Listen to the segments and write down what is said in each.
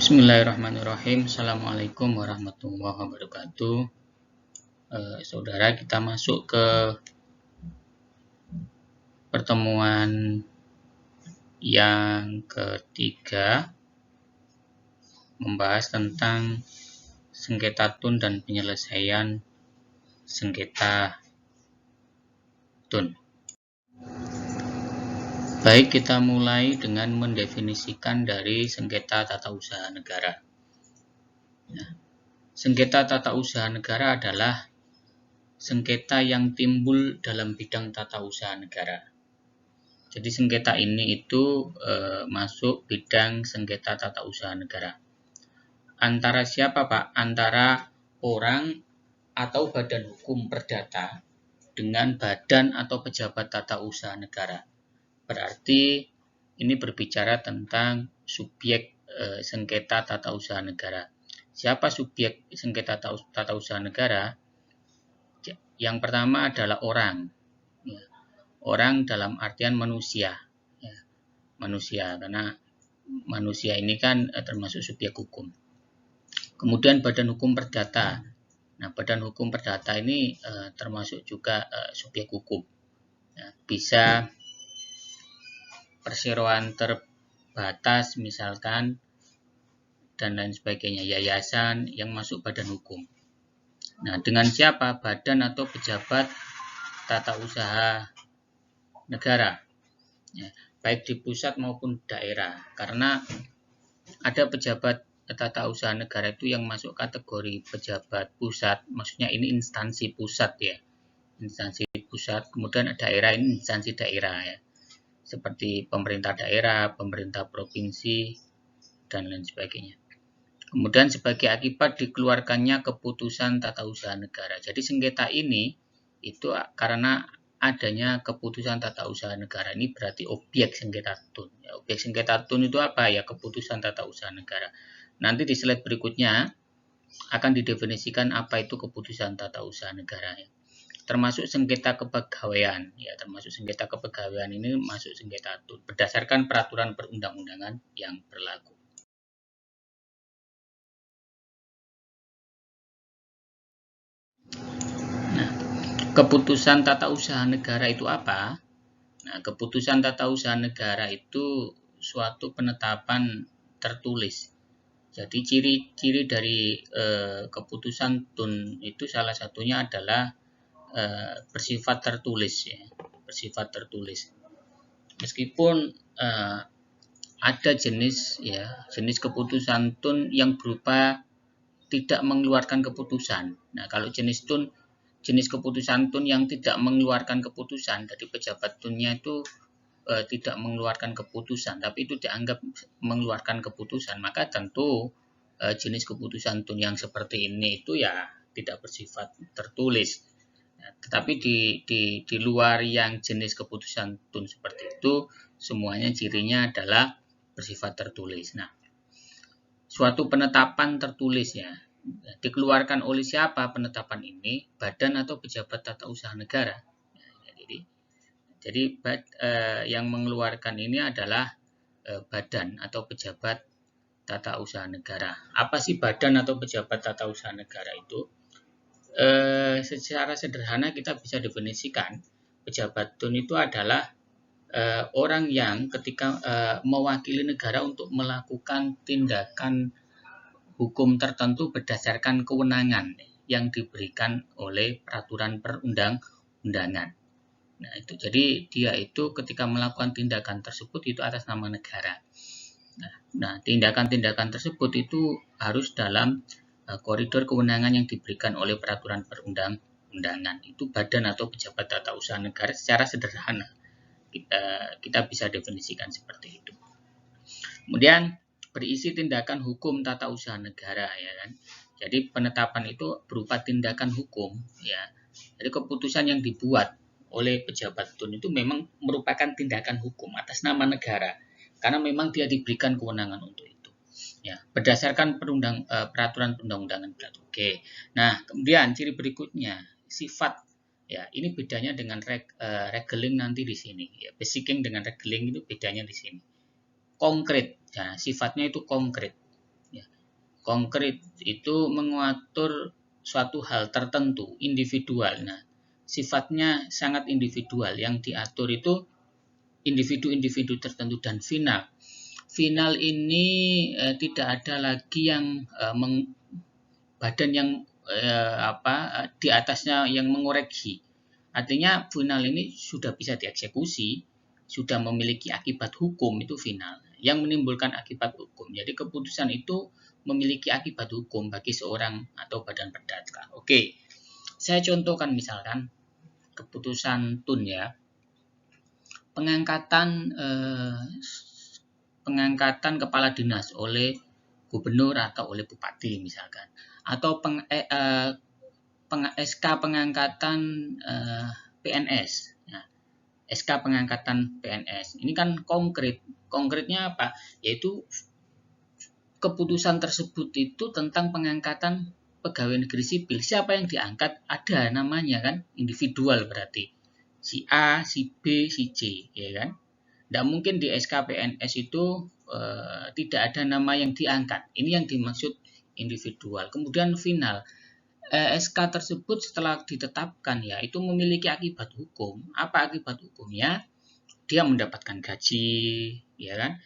Bismillahirrahmanirrahim. Assalamualaikum warahmatullahi wabarakatuh. Saudara, kita masuk ke pertemuan yang ketiga, membahas tentang sengketa tun dan penyelesaian sengketa tun. Baik, kita mulai dengan mendefinisikan dari sengketa tata usaha negara. Nah, sengketa tata usaha negara adalah sengketa yang timbul dalam bidang tata usaha negara. Jadi sengketa ini itu masuk bidang sengketa tata usaha negara. Antara siapa, Pak? Antara orang atau badan hukum perdata dengan badan atau pejabat tata usaha negara. Berarti ini berbicara tentang subjek sengketa tata usaha negara. Siapa subjek sengketa tata usaha negara? Yang pertama adalah orang. Orang dalam artian manusia. Manusia, karena manusia ini kan termasuk subjek hukum. Kemudian badan hukum perdata. Nah, badan hukum perdata ini termasuk juga subjek hukum. Bisa perseroan terbatas misalkan dan lain sebagainya, yayasan yang masuk badan hukum. Nah, dengan siapa? Badan atau pejabat tata usaha negara, baik di pusat maupun daerah, karena ada pejabat tata usaha negara itu yang masuk kategori pejabat pusat, maksudnya ini instansi pusat ya, instansi pusat. Kemudian daerah ini instansi daerah ya, seperti pemerintah daerah, pemerintah provinsi dan lain sebagainya. Kemudian sebagai akibat dikeluarkannya keputusan tata usaha negara. Jadi sengketa ini itu karena adanya keputusan tata usaha negara, ini berarti objek sengketa tun. Ya, objek sengketa tun itu apa ya? Keputusan tata usaha negara. Nanti di slide berikutnya akan didefinisikan apa itu keputusan tata usaha negara. Ya. Termasuk sengketa kepegawaian. Ya, termasuk sengketa kepegawaian ini masuk sengketa tun berdasarkan peraturan perundang-undangan yang berlaku. Keputusan tata usaha negara itu apa? Nah, keputusan tata usaha negara itu suatu penetapan tertulis. Jadi ciri-ciri dari keputusan tun itu salah satunya adalah bersifat tertulis ya, bersifat tertulis. Meskipun ada jenis keputusan tun yang berupa tidak mengeluarkan keputusan. Nah, kalau jenis keputusan tun yang tidak mengeluarkan keputusan dari pejabat tunnya itu tidak mengeluarkan keputusan, tapi itu dianggap mengeluarkan keputusan, maka tentu jenis keputusan tun yang seperti ini itu ya tidak bersifat tertulis. Tetapi di luar yang jenis keputusan tun seperti itu, semuanya cirinya adalah bersifat tertulis. Nah, suatu penetapan tertulis ya, dikeluarkan oleh siapa penetapan ini? Badan atau pejabat tata usaha negara. Jadi yang mengeluarkan ini adalah badan atau pejabat tata usaha negara. Apa sih badan atau pejabat tata usaha negara itu? Secara sederhana kita bisa definisikan pejabat tun itu adalah orang yang ketika mewakili negara untuk melakukan tindakan hukum tertentu berdasarkan kewenangan yang diberikan oleh peraturan perundang-undangan. Nah, itu jadi dia itu ketika melakukan tindakan tersebut itu atas nama negara. Nah, tindakan-tindakan tersebut itu harus dalam koridor kewenangan yang diberikan oleh peraturan perundang-undangan. Itu badan atau pejabat tata usaha negara secara sederhana. Kita bisa definisikan seperti itu. Kemudian berisi tindakan hukum tata usaha negara ya kan. Jadi penetapan itu berupa tindakan hukum ya. Jadi keputusan yang dibuat oleh pejabat tun itu memang merupakan tindakan hukum atas nama negara karena memang dia diberikan kewenangan untuk itu. Ya, berdasarkan peraturan perundang-undangan berlaku. Oke. Nah, kemudian ciri berikutnya sifat. Ya, ini bedanya dengan regeling nanti di sini. Ya, basicing dengan regeling itu bedanya di sini. Konkret. Ya, sifatnya itu konkret. Ya, Konkret itu mengatur suatu hal tertentu, individual. Nah, sifatnya sangat individual. Yang diatur itu individu-individu tertentu. Dan final. Final ini tidak ada lagi yang badan yang di atasnya yang mengoreksi. Artinya final ini sudah bisa dieksekusi, sudah memiliki akibat hukum, itu final. Yang menimbulkan akibat hukum. Jadi keputusan itu memiliki akibat hukum bagi seorang atau badan perdata. Oke, saya contohkan misalkan keputusan TUN ya, pengangkatan kepala dinas oleh gubernur atau oleh bupati misalkan, atau SK pengangkatan PNS. Nah, SK pengangkatan PNS ini kan konkretnya apa? Yaitu keputusan tersebut itu tentang pengangkatan pegawai negeri sipil. Siapa yang diangkat? Ada namanya kan, individual berarti. Si A, si B, si C, ya kan? Tidak mungkin di SK PNS itu tidak ada nama yang diangkat. Ini yang dimaksud individual. Kemudian final. SK tersebut setelah ditetapkan ya, itu memiliki akibat hukum. Apa akibat hukumnya? Dia mendapatkan gaji, ya kan?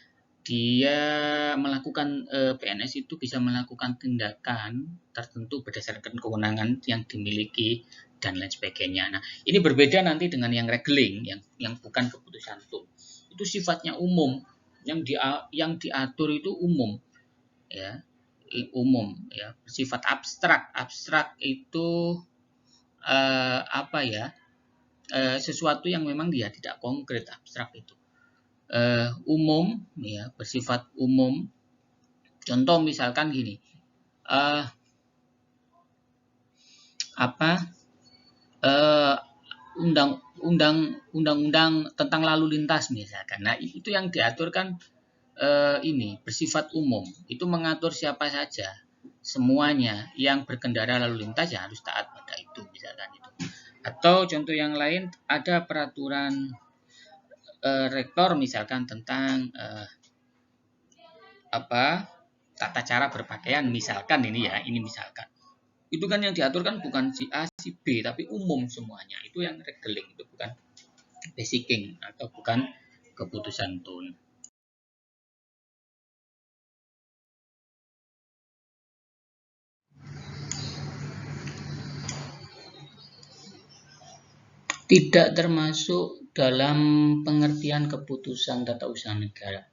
Dia melakukan PNS itu bisa melakukan tindakan tertentu berdasarkan kewenangan yang dimiliki dan lain sebagainya. Nah, ini berbeda nanti dengan yang regeling, yang bukan keputusan TUN. Itu sifatnya umum, yang diatur itu umum, ya, umum, ya, bersifat abstrak. Abstrak itu sesuatu yang memang dia tidak konkret, abstrak itu. Umum, ya, bersifat umum. Contoh misalkan gini, undang-undang tentang lalu lintas misalkan. Nah, itu yang diatur kan ini bersifat umum. Itu mengatur siapa saja, semuanya yang berkendara lalu lintas ya harus taat pada itu misalkan itu. Atau contoh yang lain, ada peraturan rektor misalkan tentang tata cara berpakaian misalkan ini ya, ini misalkan. Itu kan yang diatur kan bukan si A, si B, tapi umum semuanya. Itu yang regeling, itu bukan basicing atau bukan keputusan TUN. Tidak termasuk dalam pengertian keputusan tata usaha negara.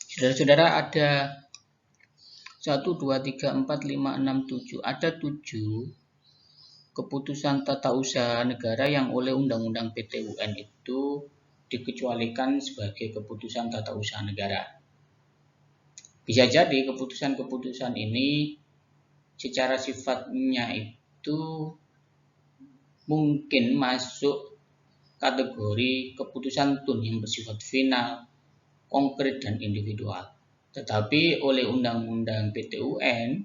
Saudara-saudara, ada 1, 2, 3, 4, 5, 6, 7. Ada 7 keputusan tata usaha negara yang oleh Undang-Undang PT-UN itu dikecualikan sebagai keputusan tata usaha negara. Bisa jadi keputusan-keputusan ini secara sifatnya itu mungkin masuk kategori keputusan TUN yang bersifat final, konkret, dan individual. Tetapi oleh Undang-Undang PT-UN,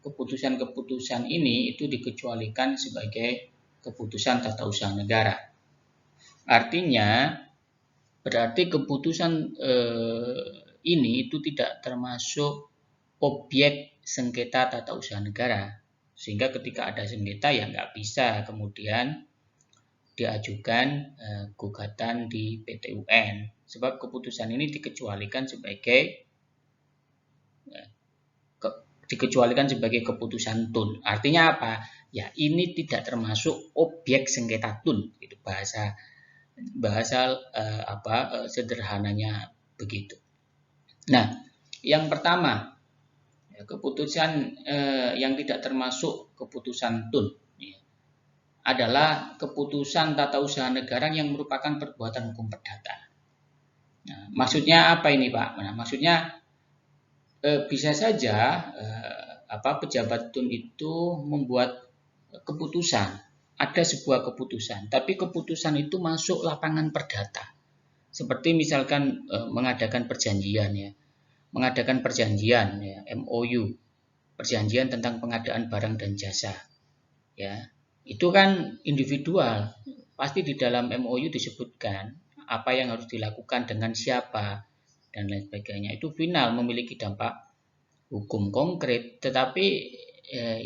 keputusan-keputusan ini itu dikecualikan sebagai keputusan tata usaha negara. Artinya, berarti keputusan ini itu tidak termasuk objek sengketa tata usaha negara. Sehingga ketika ada sengketa ya nggak bisa kemudian diajukan gugatan di PT-UN. Sebab keputusan ini dikecualikan sebagai keputusan TUN. Artinya apa? Ya ini tidak termasuk objek sengketa TUN. Itu bahasa sederhananya begitu. Nah, yang pertama, keputusan yang tidak termasuk keputusan TUN adalah keputusan tata usaha negara yang merupakan perbuatan hukum perdata. Nah, maksudnya apa ini, Pak? Nah, maksudnya bisa saja pejabat TUN itu membuat keputusan, ada sebuah keputusan, tapi keputusan itu masuk lapangan perdata. Seperti misalkan mengadakan perjanjian ya, MOU, perjanjian tentang pengadaan barang dan jasa, ya. Itu kan individual, pasti di dalam MOU disebutkan apa yang harus dilakukan dengan siapa dan lain sebagainya. Itu final memiliki dampak hukum konkret, tetapi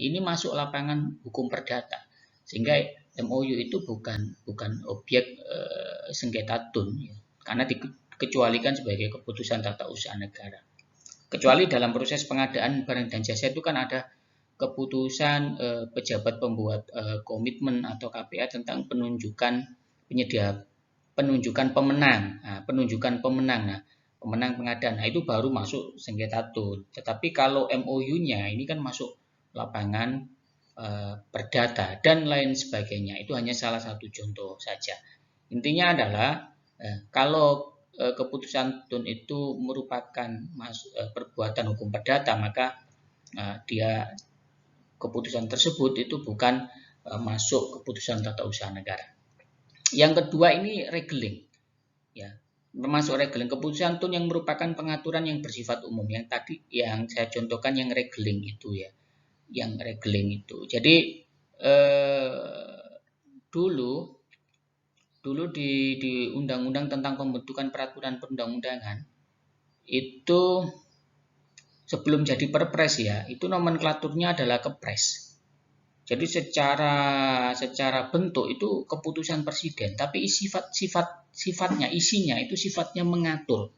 ini masuk lapangan hukum perdata, sehingga MOU itu bukan objek sengketa tun, ya, karena dikecualikan sebagai keputusan tata usaha negara. Kecuali dalam proses pengadaan barang dan jasa itu kan ada keputusan pejabat pembuat komitmen atau KPA tentang penunjukan pemenang. Nah, pemenang pengadaan. Nah, itu baru masuk sengketa tun. Tetapi kalau MOU-nya ini kan masuk lapangan perdata dan lain sebagainya. Itu hanya salah satu contoh saja. Intinya adalah kalau keputusan tun itu merupakan perbuatan hukum perdata, maka dia keputusan tersebut itu bukan masuk keputusan tata usaha negara. Yang kedua ini regeling, ya, termasuk regeling. Keputusan tun yang merupakan pengaturan yang bersifat umum, yang tadi yang saya contohkan yang regeling itu, ya, yang regeling itu. Jadi dulu di undang-undang tentang pembentukan peraturan perundang-undangan itu sebelum jadi perpres, ya, itu nomenklaturnya adalah kepres. Jadi secara bentuk itu keputusan presiden, tapi sifatnya isinya itu sifatnya mengatur,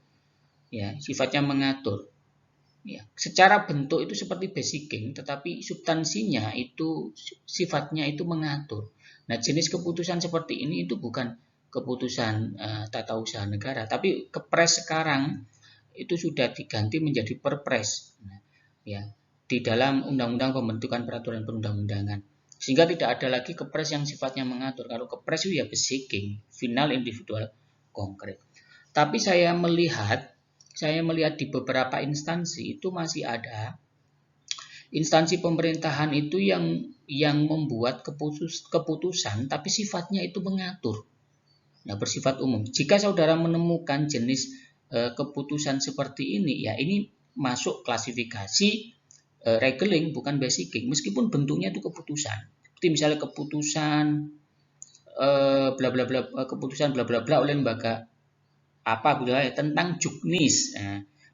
ya, sifatnya mengatur. Ya, secara bentuk itu seperti basicking, tetapi substansinya itu sifatnya itu mengatur. Nah, jenis keputusan seperti ini itu bukan keputusan tata usaha negara, tapi kepres sekarang itu sudah diganti menjadi perpres, ya, di dalam undang-undang pembentukan peraturan perundang-undangan, sehingga tidak ada lagi kepres yang sifatnya mengatur. Kalau kepres itu ya basicking, final, individual, konkret. Tapi saya melihat di beberapa instansi itu masih ada instansi pemerintahan itu yang membuat keputusan tapi sifatnya itu mengatur. Nah, bersifat umum. Jika saudara menemukan jenis keputusan seperti ini, ya ini masuk klasifikasi regeling, bukan basicking, meskipun bentuknya itu keputusan. Seperti misalnya keputusan bla bla bla, keputusan bla bla bla oleh lembaga apa tentang juknis,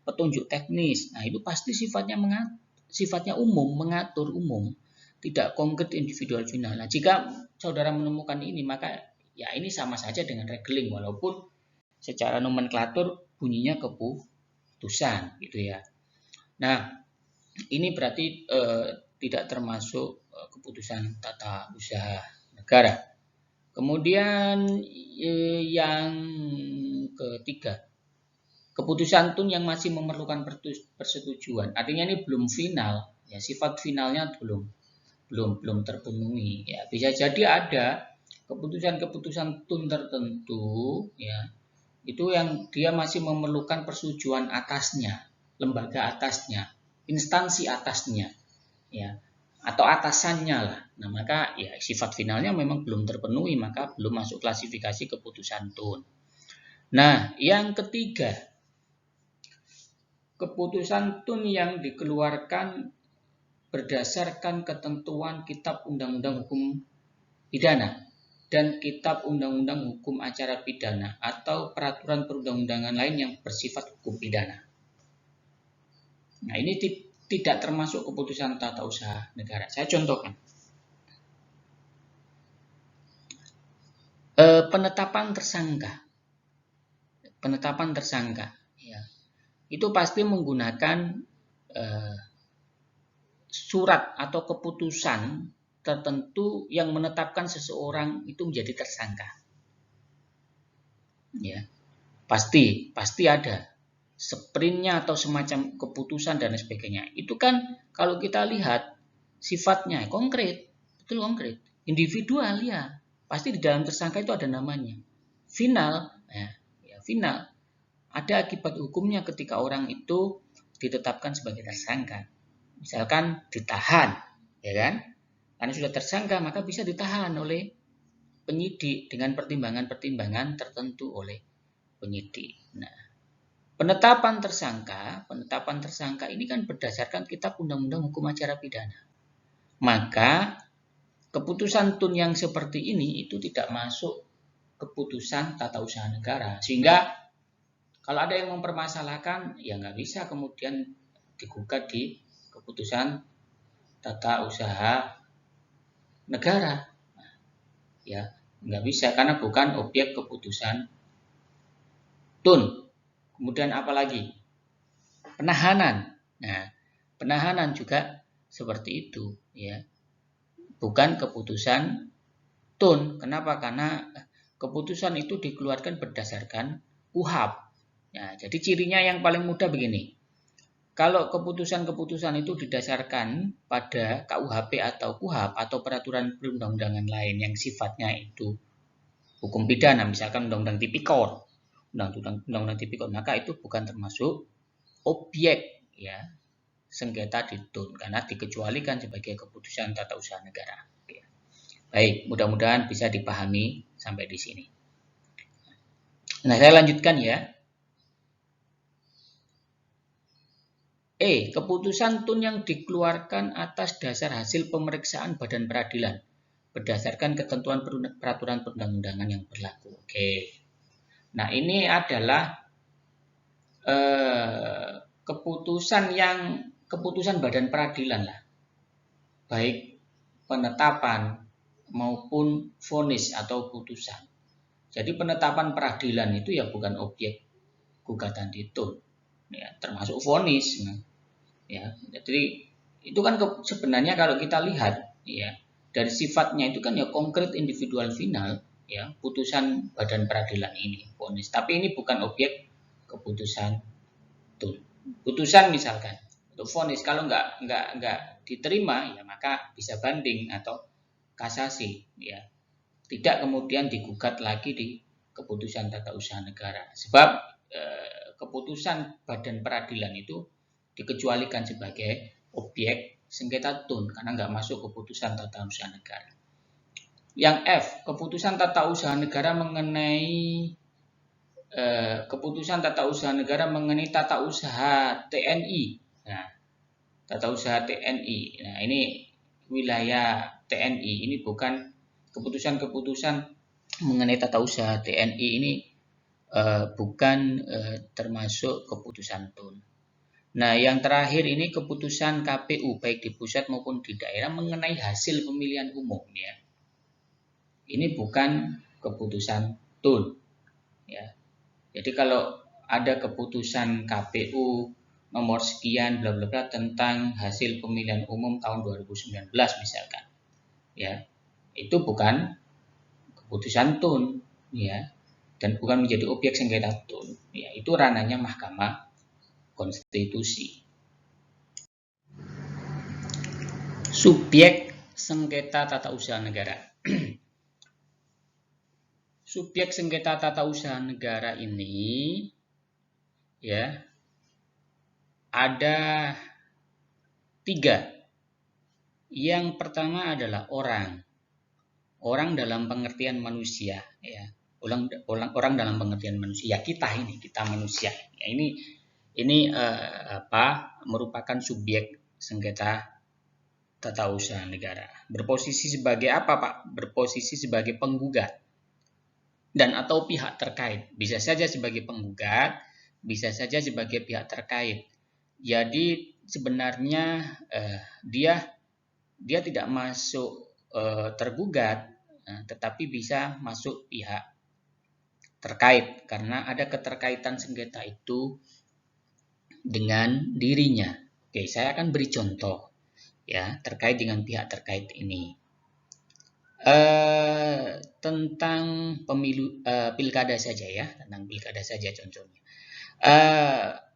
petunjuk teknis. Nah, itu pasti sifatnya umum, mengatur umum, tidak konkret individual final. Nah, jika saudara menemukan ini, maka ya ini sama saja dengan regeling, walaupun secara nomenklatur bunyinya keputusan, gitu ya. Nah, ini berarti tidak termasuk keputusan tata usaha negara. Kemudian yang ketiga, keputusan tun yang masih memerlukan persetujuan. Artinya ini belum final, ya, sifat finalnya belum terpenuhi. Ya, bisa jadi ada keputusan-keputusan tun tertentu, ya, itu yang dia masih memerlukan persetujuan atasnya, lembaga atasnya, instansi atasnya, ya, atau atasannya lah. Nah, maka ya sifat finalnya memang belum terpenuhi, maka belum masuk klasifikasi keputusan tun. Nah, yang ketiga, keputusan tun yang dikeluarkan berdasarkan ketentuan Kitab Undang-Undang Hukum Pidana dan Kitab Undang-Undang Hukum Acara Pidana atau peraturan perundang-undangan lain yang bersifat hukum pidana. Nah, ini tidak termasuk keputusan tata usaha negara. Saya contohkan. Penetapan tersangka, ya, itu pasti menggunakan surat atau keputusan tertentu yang menetapkan seseorang itu menjadi tersangka. Ya, pasti ada sprintnya atau semacam keputusan dan sebagainya. Itu kan kalau kita lihat sifatnya konkret, betul konkret, individual, ya. Pasti di dalam tersangka itu ada namanya. Final, ya final. Ada akibat hukumnya ketika orang itu ditetapkan sebagai tersangka. Misalkan ditahan, ya kan? Karena sudah tersangka maka bisa ditahan oleh penyidik dengan pertimbangan-pertimbangan tertentu oleh penyidik. Nah, penetapan tersangka ini kan berdasarkan Kitab Undang-Undang Hukum Acara Pidana. Maka keputusan tun yang seperti ini itu tidak masuk keputusan tata usaha negara. Sehingga kalau ada yang mempermasalahkan, ya nggak bisa kemudian digugat di keputusan tata usaha negara. Ya, nggak bisa karena bukan objek keputusan TUN. Kemudian apalagi? Penahanan. Nah, penahanan juga seperti itu, ya. Bukan keputusan TUN. Kenapa? Karena keputusan itu dikeluarkan berdasarkan KUHP. Nah, jadi cirinya yang paling mudah begini. Kalau keputusan-keputusan itu didasarkan pada KUHP atau KUHP atau peraturan perundang-undangan lain yang sifatnya itu hukum pidana, misalkan undang-undang tipikor, undang-undang tipikor, maka itu bukan termasuk objek ya sengketa di TUN karena dikecualikan sebagai keputusan tata usaha negara. Baik, mudah-mudahan bisa dipahami sampai di sini. Nah, saya lanjutkan ya. Keputusan TUN yang dikeluarkan atas dasar hasil pemeriksaan badan peradilan berdasarkan ketentuan peraturan perundang-undangan yang berlaku. Oke. Nah, ini adalah keputusan badan peradilan lah. Baik penetapan maupun vonis atau putusan. Jadi penetapan peradilan itu ya bukan objek gugatan di TUN. Ya, termasuk vonis. Ya, jadi itu kan sebenarnya kalau kita lihat ya dari sifatnya itu kan ya konkret individual final ya putusan badan peradilan ini vonis, tapi ini bukan objek keputusan TUN. Putusan misalkan untuk vonis kalau nggak diterima ya maka bisa banding atau kasasi ya, tidak kemudian digugat lagi di keputusan tata usaha negara sebab keputusan badan peradilan itu dikecualikan sebagai objek sengketa TUN karena nggak masuk keputusan tata usaha negara. Yang F, keputusan tata usaha negara mengenai tata usaha TNI. Nah, tata usaha TNI. Nah, ini wilayah TNI. Ini bukan keputusan-keputusan mengenai tata usaha TNI ini bukan termasuk keputusan TUN. Nah, yang terakhir ini keputusan KPU baik di pusat maupun di daerah mengenai hasil pemilihan umum ya. Ini bukan keputusan TUN ya. Jadi kalau ada keputusan KPU nomor sekian bla bla bla tentang hasil pemilihan umum tahun 2019 misalkan. Ya. Itu bukan keputusan TUN ya dan bukan menjadi objek sengketa TUN. Ya, itu ranahnya Mahkamah Konstitusi. Subjek sengketa tata usaha negara. Subjek sengketa tata usaha negara ini ya ada 3. Yang pertama adalah orang. Orang dalam pengertian manusia ya. Orang dalam pengertian manusia, kita manusia. Ya, ini merupakan subjek sengketa tata usaha negara. Berposisi sebagai apa, Pak? Berposisi sebagai penggugat dan atau pihak terkait. Bisa saja sebagai penggugat, bisa saja sebagai pihak terkait. Jadi sebenarnya dia tidak masuk tergugat, tetapi bisa masuk pihak terkait karena ada keterkaitan sengketa itu dengan dirinya. Oke, saya akan beri contoh ya terkait dengan pihak terkait ini. Tentang pemilu pilkada saja ya, tentang pilkada saja contohnya.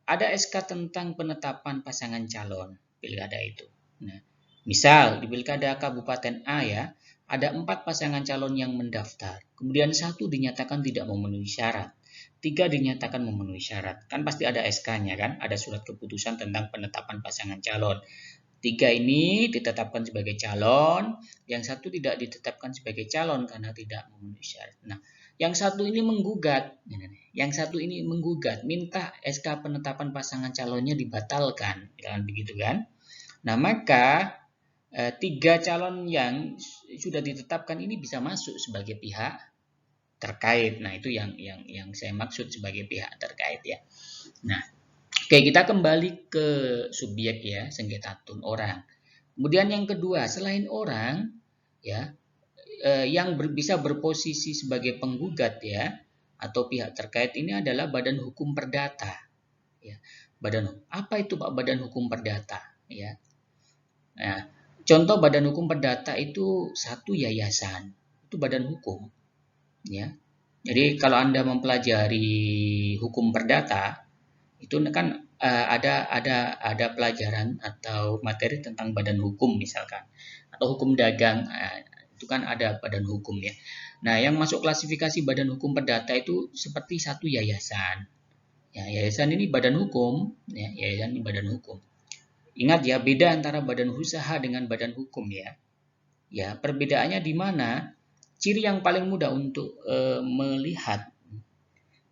Ada SK tentang penetapan pasangan calon pilkada itu. Nah, misal di pilkada Kabupaten A ya, ada 4 pasangan calon yang mendaftar. Kemudian 1 dinyatakan tidak memenuhi syarat. 3 dinyatakan memenuhi syarat. Kan pasti ada SK-nya kan, ada surat keputusan tentang penetapan pasangan calon. 3 ini ditetapkan sebagai calon, yang 1 tidak ditetapkan sebagai calon karena tidak memenuhi syarat. Nah, yang 1 ini menggugat, minta SK penetapan pasangan calonnya dibatalkan, jangan begitu kan? Nah, maka 3 calon yang sudah ditetapkan ini bisa masuk sebagai pihak terkait. Nah, itu yang saya maksud sebagai pihak terkait ya. Nah, Oke, kita kembali ke subjek ya, sengketa tun orang. Kemudian yang kedua, selain orang ya, yang bisa berposisi sebagai penggugat ya atau pihak terkait ini adalah badan hukum perdata. Ya. Apa itu Pak badan hukum perdata? Ya. Nah, contoh badan hukum perdata itu satu yayasan, itu badan hukum. Ya. Jadi kalau Anda mempelajari hukum perdata, itu kan ada pelajaran atau materi tentang badan hukum misalkan, atau hukum dagang, itu kan ada badan hukum ya. Nah, yang masuk klasifikasi badan hukum perdata itu seperti satu yayasan. Ya, yayasan ini badan hukum, ya, yayasan ini badan hukum. Ingat ya, beda antara badan usaha dengan badan hukum ya. Ya, perbedaannya di mana? Ciri yang paling mudah untuk melihat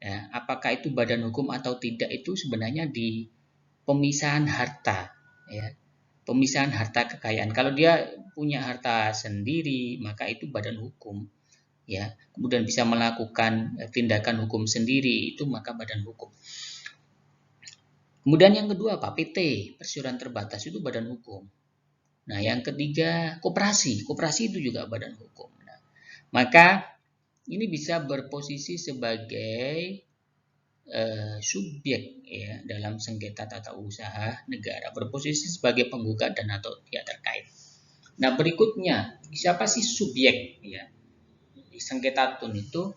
ya, apakah itu badan hukum atau tidak itu sebenarnya di pemisahan harta ya. Pemisahan harta kekayaan. Kalau dia punya harta sendiri, maka itu badan hukum ya. Kemudian bisa melakukan tindakan hukum sendiri, itu maka badan hukum. Kemudian yang kedua apa? PT, perseroan terbatas itu badan hukum. Nah, yang ketiga koperasi. Koperasi itu juga badan hukum. Nah, maka ini bisa berposisi sebagai subjek ya dalam sengketa tata usaha negara, berposisi sebagai penggugat dan atau pihak terkait. Nah, berikutnya siapa sih subjek ya di sengketa tun itu?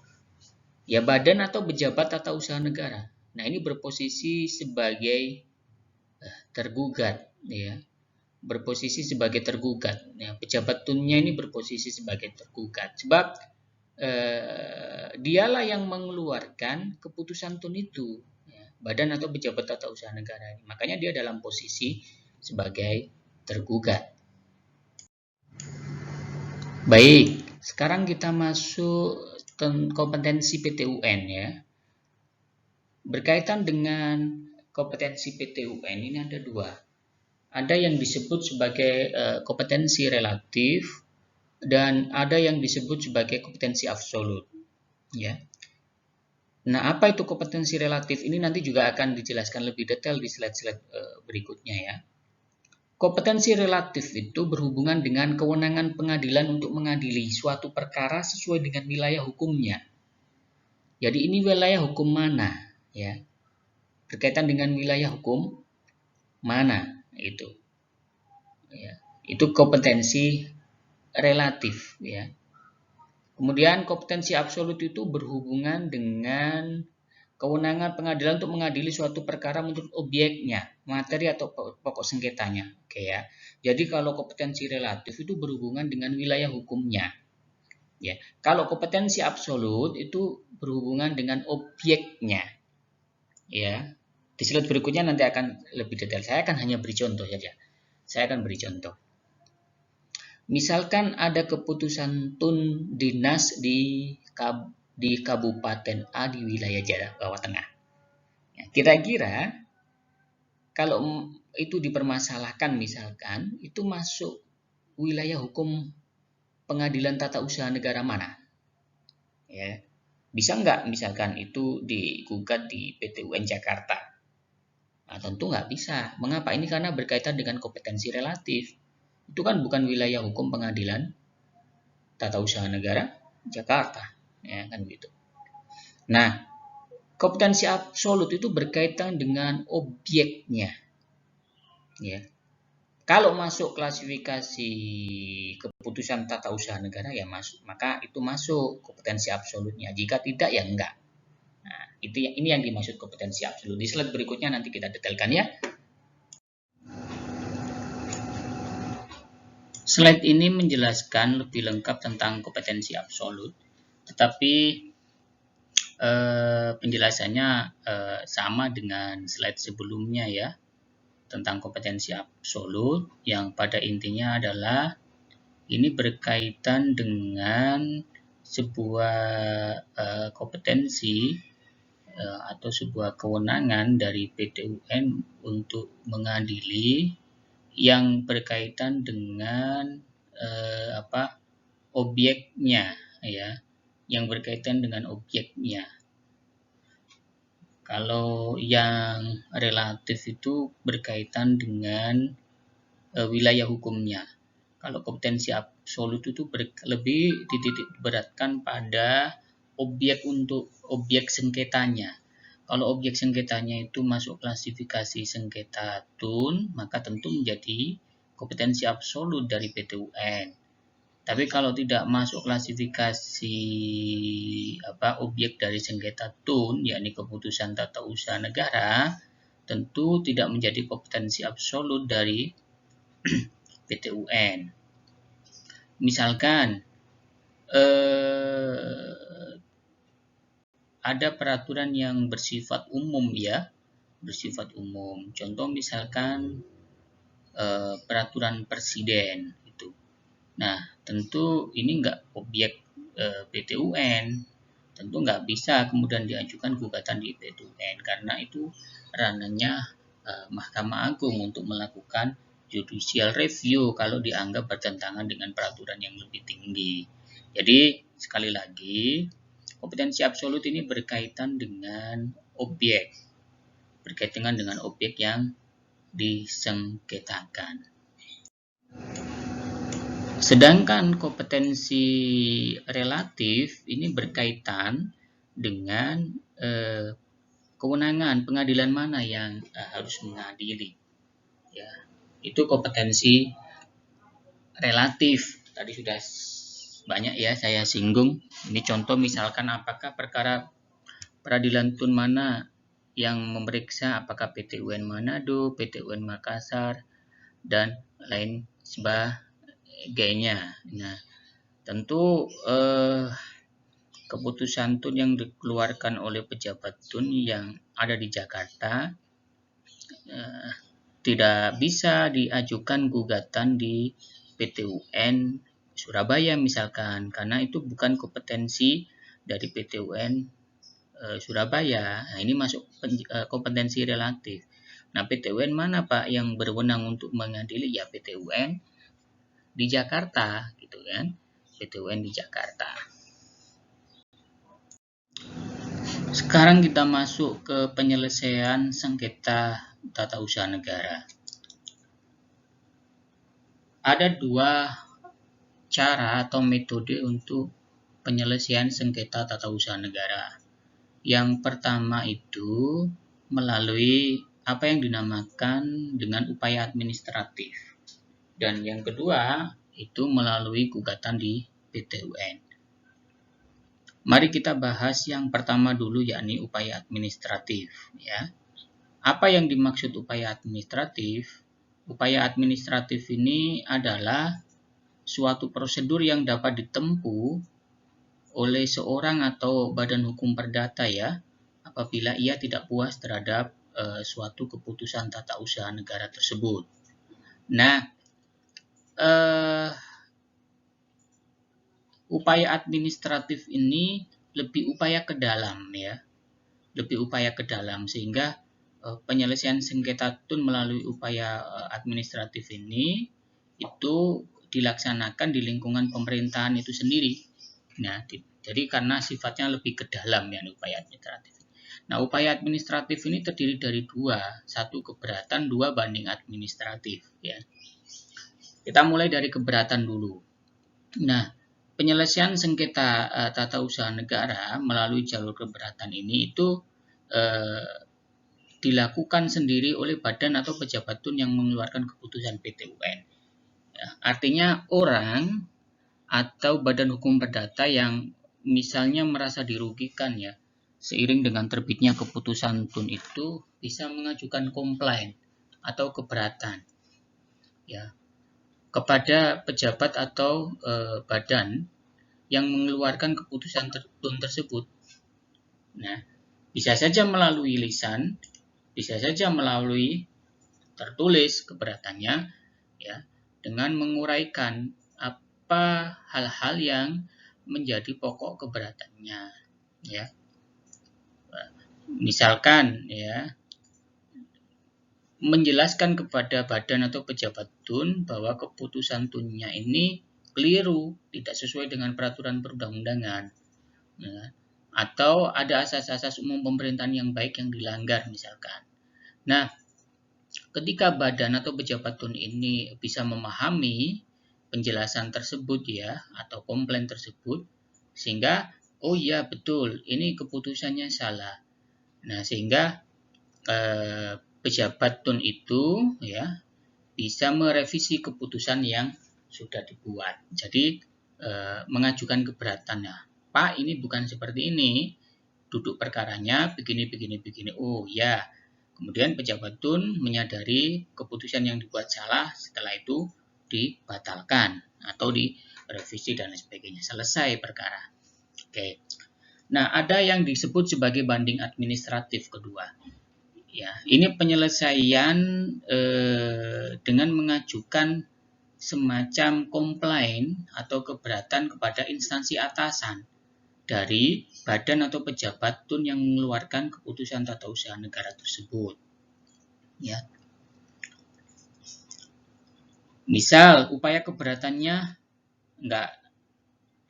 Ya badan atau pejabat tata usaha negara. Nah, ini berposisi sebagai tergugat ya, berposisi sebagai tergugat ya. Pejabat tunnya ini berposisi sebagai tergugat sebab dialah yang mengeluarkan keputusan tun itu ya, badan atau pejabat tata usaha negara. Makanya dia dalam posisi sebagai tergugat. Baik, sekarang kita masuk kompetensi PT-UN ya. Berkaitan dengan kompetensi PT-UN ini ada dua. Ada yang disebut sebagai kompetensi relatif dan ada yang disebut sebagai kompetensi absolut. Ya. Nah, apa itu kompetensi relatif? Ini nanti juga akan dijelaskan lebih detail di slide-slide berikutnya ya. Kompetensi relatif itu berhubungan dengan kewenangan pengadilan untuk mengadili suatu perkara sesuai dengan wilayah hukumnya. Jadi ini wilayah hukum mana ya? Berkaitan dengan wilayah hukum mana itu? Ya, itu kompetensi relatif ya. Kemudian kompetensi absolut itu berhubungan dengan kewenangan pengadilan untuk mengadili suatu perkara menurut objeknya, materi atau pokok sengketanya. Oke ya. Jadi kalau kompetensi relatif itu berhubungan dengan wilayah hukumnya. Ya. Kalau kompetensi absolut itu berhubungan dengan objeknya. Ya. Di slide berikutnya nanti akan lebih detail. Saya akan hanya beri contoh saja. Saya akan beri contoh. Misalkan ada keputusan tun dinas di Kabupaten A di wilayah Jawa Tengah. Ya, kira-kira kalau itu dipermasalahkan misalkan, itu masuk wilayah hukum pengadilan tata usaha negara mana? Ya, bisa nggak misalkan itu digugat di PT UN Jakarta? Nah, tentu nggak bisa. Mengapa? Ini karena berkaitan dengan kompetensi relatif. Itu kan bukan wilayah hukum pengadilan tata usaha negara Jakarta. Ya, kan gitu. Nah, kompetensi absolut itu berkaitan dengan objeknya. Ya. Kalau masuk klasifikasi keputusan tata usaha negara ya masuk, maka itu masuk kompetensi absolutnya. Jika tidak ya enggak. Nah, ini yang dimaksud kompetensi absolut. Di slide berikutnya nanti kita detailkan ya. Slide ini menjelaskan lebih lengkap tentang kompetensi absolut, tetapi penjelasannya sama dengan slide sebelumnya ya, tentang kompetensi absolut yang pada intinya adalah ini berkaitan dengan sebuah kompetensi atau sebuah kewenangan dari PT UN untuk mengadili yang berkaitan dengan objeknya ya, yang berkaitan dengan objeknya. Kalau yang relatif itu berkaitan dengan wilayah hukumnya. Kalau kompetensi absolut itu lebih dititik beratkan pada objek sengketanya. Kalau objek sengketanya itu masuk klasifikasi sengketa TUN, maka tentu menjadi kompetensi absolut dari PT UN. Tapi kalau tidak masuk klasifikasi objek dari sengketa TUN, yakni keputusan tata usaha negara, tentu tidak menjadi kompetensi absolut dari PT UN. Misalkan ada peraturan yang bersifat umum ya, bersifat umum. Contoh misalkan peraturan presiden itu. Nah, tentu ini enggak objek PT UN, tentu nggak bisa kemudian diajukan gugatan di PT UN karena itu ranahnya Mahkamah Agung untuk melakukan judicial review kalau dianggap bertentangan dengan peraturan yang lebih tinggi. Jadi sekali lagi kompetensi absolut ini berkaitan dengan objek yang disengketakan. Sedangkan kompetensi relatif ini berkaitan dengan kewenangan pengadilan mana yang harus mengadili. Ya, itu kompetensi relatif. Tadi sudah banyak ya saya singgung. Ini contoh misalkan apakah perkara peradilan TUN mana yang memeriksa, apakah PT UN Manado, PT UN Makassar, dan lain sebagainya. Nah, tentu keputusan TUN yang dikeluarkan oleh pejabat TUN yang ada di Jakarta tidak bisa diajukan gugatan di PT UN Surabaya misalkan, karena itu bukan kompetensi dari PT UN Surabaya. Nah, ini masuk kompetensi relatif. Nah, PT UN mana Pak yang berwenang untuk mengadili? Ya PT UN di Jakarta, gitu kan? PT UN di Jakarta. Sekarang kita masuk ke penyelesaian sengketa tata usaha negara. Ada dua cara atau metode untuk penyelesaian sengketa tata usaha negara. Yang pertama itu melalui apa yang dinamakan dengan upaya administratif. Dan yang kedua itu melalui gugatan di PT UN. Mari kita bahas yang pertama dulu, yakni upaya administratif. Ya. Apa yang dimaksud upaya administratif? Upaya administratif ini adalah suatu prosedur yang dapat ditempuh oleh seorang atau badan hukum perdata ya, apabila ia tidak puas terhadap suatu keputusan tata usaha negara tersebut. Nah, upaya administratif ini lebih upaya ke dalam ya, lebih upaya ke dalam, sehingga penyelesaian sengketa TUN melalui upaya administratif ini itu dilaksanakan di lingkungan pemerintahan itu sendiri. Nah, jadi karena sifatnya lebih ke dalam ya upaya administratif. Nah, upaya administratif ini terdiri dari dua, satu keberatan, dua banding administratif ya. Kita mulai dari keberatan dulu. Nah, penyelesaian sengketa tata usaha negara melalui jalur keberatan ini itu dilakukan sendiri oleh badan atau pejabat TUN yang mengeluarkan keputusan PT UN. Ya, artinya orang atau badan hukum perdata yang misalnya merasa dirugikan ya, seiring dengan terbitnya keputusan TUN itu bisa mengajukan komplain atau keberatan ya kepada pejabat atau badan yang mengeluarkan keputusan TUN tersebut. Nah, bisa saja melalui lisan, bisa saja melalui tertulis keberatannya ya, dengan menguraikan apa hal-hal yang menjadi pokok keberatannya ya. Misalkan ya, menjelaskan kepada badan atau pejabat TUN bahwa keputusan TUN-nya ini keliru, tidak sesuai dengan peraturan perundang-undangan. Ya. atau ada asas-asas umum pemerintahan yang baik yang dilanggar misalkan. Nah, ketika badan atau pejabat tun ini bisa memahami penjelasan tersebut ya, atau komplain tersebut, sehingga oh iya betul ini keputusannya salah. Nah, sehingga pejabat tun itu ya bisa merevisi keputusan yang sudah dibuat. Jadi mengajukan keberatan. Nah, Pak, ini bukan seperti ini. Duduk perkaranya begini. Oh ya. Kemudian pejabat tun menyadari keputusan yang dibuat salah, setelah itu dibatalkan atau direvisi dan lain sebagainya. Selesai perkara. Oke. Nah, ada yang disebut sebagai banding administratif kedua. Ya, ini penyelesaian dengan mengajukan semacam komplain atau keberatan kepada instansi atasan dari badan atau pejabat tun yang mengeluarkan keputusan tata usaha negara tersebut. Ya. Misal upaya keberatannya enggak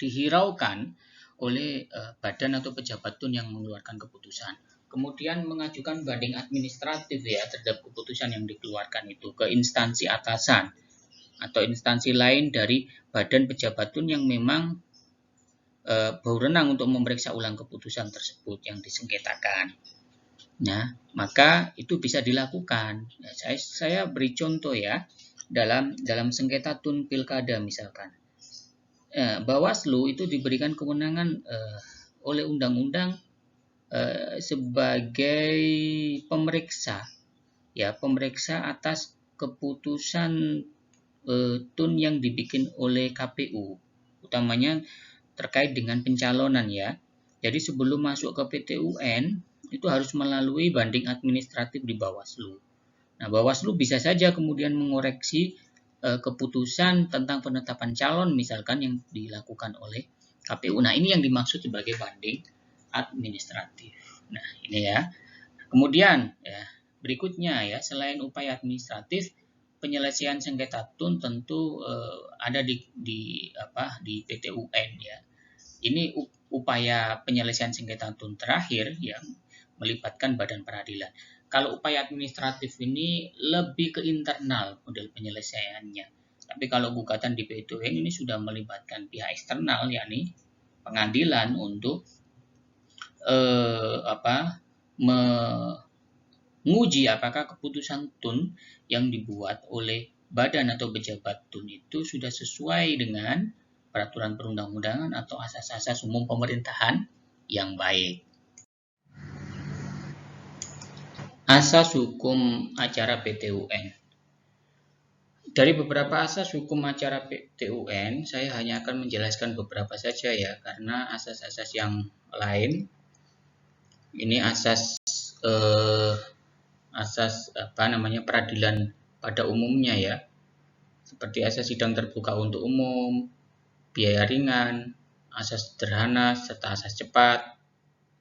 dihiraukan oleh badan atau pejabat tun yang mengeluarkan keputusan. Kemudian mengajukan banding administratif ya terhadap keputusan yang dikeluarkan itu ke instansi atasan atau instansi lain dari badan pejabat tun yang memang berwenang untuk memeriksa ulang keputusan tersebut yang disengketakan. Nah, maka itu bisa dilakukan. Nah, saya beri contoh ya dalam sengketa tun pilkada misalkan. Bawaslu itu diberikan kewenangan oleh undang-undang sebagai pemeriksa atas keputusan tun yang dibikin oleh KPU, utamanya terkait dengan pencalonan ya. Jadi sebelum masuk ke PT-UN itu harus melalui banding administratif di Bawaslu. Nah, Bawaslu bisa saja kemudian mengoreksi keputusan tentang penetapan calon misalkan yang dilakukan oleh KPU. Nah, ini yang dimaksud sebagai banding administratif. Nah, ini ya. Kemudian ya, berikutnya ya, selain upaya administratif, penyelesaian sengketa tun tentu ada di PT-UN ya. Ini upaya penyelesaian sengketa tun terakhir yang melibatkan badan peradilan. Kalau upaya administratif ini lebih ke internal model penyelesaiannya. Tapi kalau gugatan di PT-UN ini sudah melibatkan pihak eksternal yakni pengadilan untuk menguji apakah keputusan tun yang dibuat oleh badan atau pejabat tun itu sudah sesuai dengan peraturan perundang-undangan atau asas-asas umum pemerintahan yang baik. Asas hukum acara PT-UN. Dari beberapa asas hukum acara PT-UN, saya hanya akan menjelaskan beberapa saja ya, karena asas-asas yang lain ini asas peradilan pada umumnya ya, seperti asas sidang terbuka untuk umum, biaya ringan, asas sederhana serta asas cepat,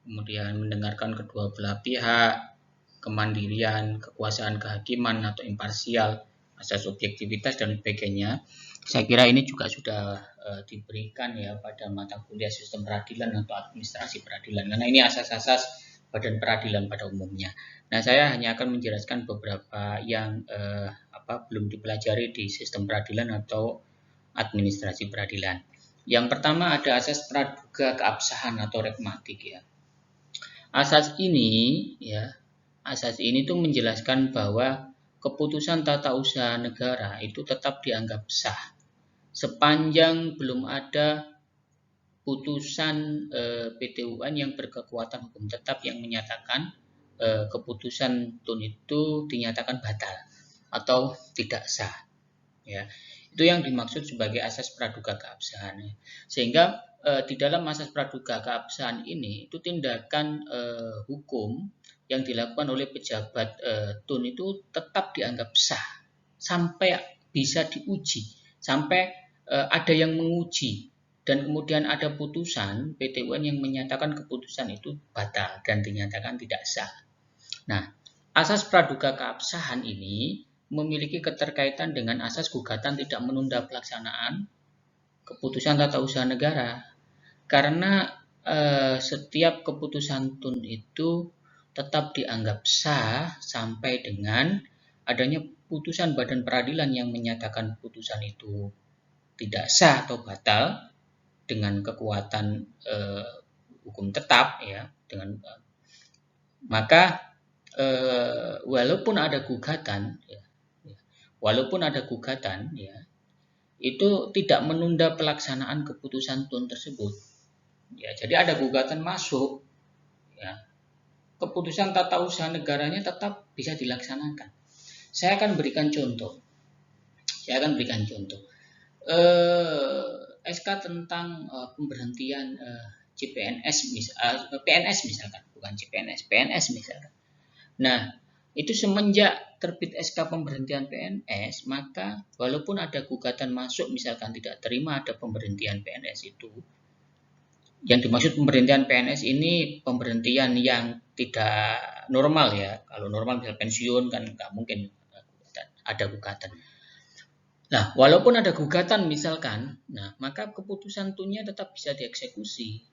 kemudian mendengarkan kedua belah pihak, kemandirian, kekuasaan kehakiman atau imparsial, asas objektivitas dan sebagainya. Saya kira ini juga sudah diberikan ya pada mata kuliah sistem peradilan atau administrasi peradilan, karena ini asas-asas badan peradilan pada umumnya. Nah, saya hanya akan menjelaskan beberapa yang belum dipelajari di sistem peradilan atau administrasi peradilan. Yang pertama ada asas praduga keabsahan atau regmatik ya. Asas ini tuh menjelaskan bahwa keputusan tata usaha negara itu tetap dianggap sah sepanjang belum ada putusan PT-UN yang berkekuatan hukum tetap yang menyatakan keputusan tun itu dinyatakan batal atau tidak sah. Ya, itu yang dimaksud sebagai asas praduga keabsahan. Sehingga di dalam asas praduga keabsahan ini itu tindakan hukum yang dilakukan oleh pejabat tun itu tetap dianggap sah sampai bisa diuji, sampai ada yang menguji dan kemudian ada putusan PT-UN yang menyatakan keputusan itu batal dan dinyatakan tidak sah. Nah, asas praduga keabsahan ini memiliki keterkaitan dengan asas gugatan tidak menunda pelaksanaan keputusan tata usaha negara. Karena setiap keputusan tun itu tetap dianggap sah sampai dengan adanya putusan badan peradilan yang menyatakan putusan itu tidak sah atau batal dengan kekuatan hukum tetap, ya, dengan maka walaupun ada gugatan, ya, walaupun ada gugatan, ya, itu tidak menunda pelaksanaan keputusan tun tersebut. Ya, jadi ada gugatan masuk, ya, keputusan tata usaha negaranya tetap bisa dilaksanakan. Saya akan berikan contoh. SK tentang pemberhentian PNS misalkan, bukan CPNS, PNS misalkan. Nah, itu semenjak terbit SK pemberhentian PNS, maka walaupun ada gugatan masuk misalkan tidak terima ada pemberhentian PNS itu, yang dimaksud pemberhentian PNS ini pemberhentian yang tidak normal, ya. Kalau normal misal pensiun kan nggak mungkin ada gugatan. Nah, walaupun ada gugatan misalkan, nah maka keputusan tunnya tetap bisa dieksekusi.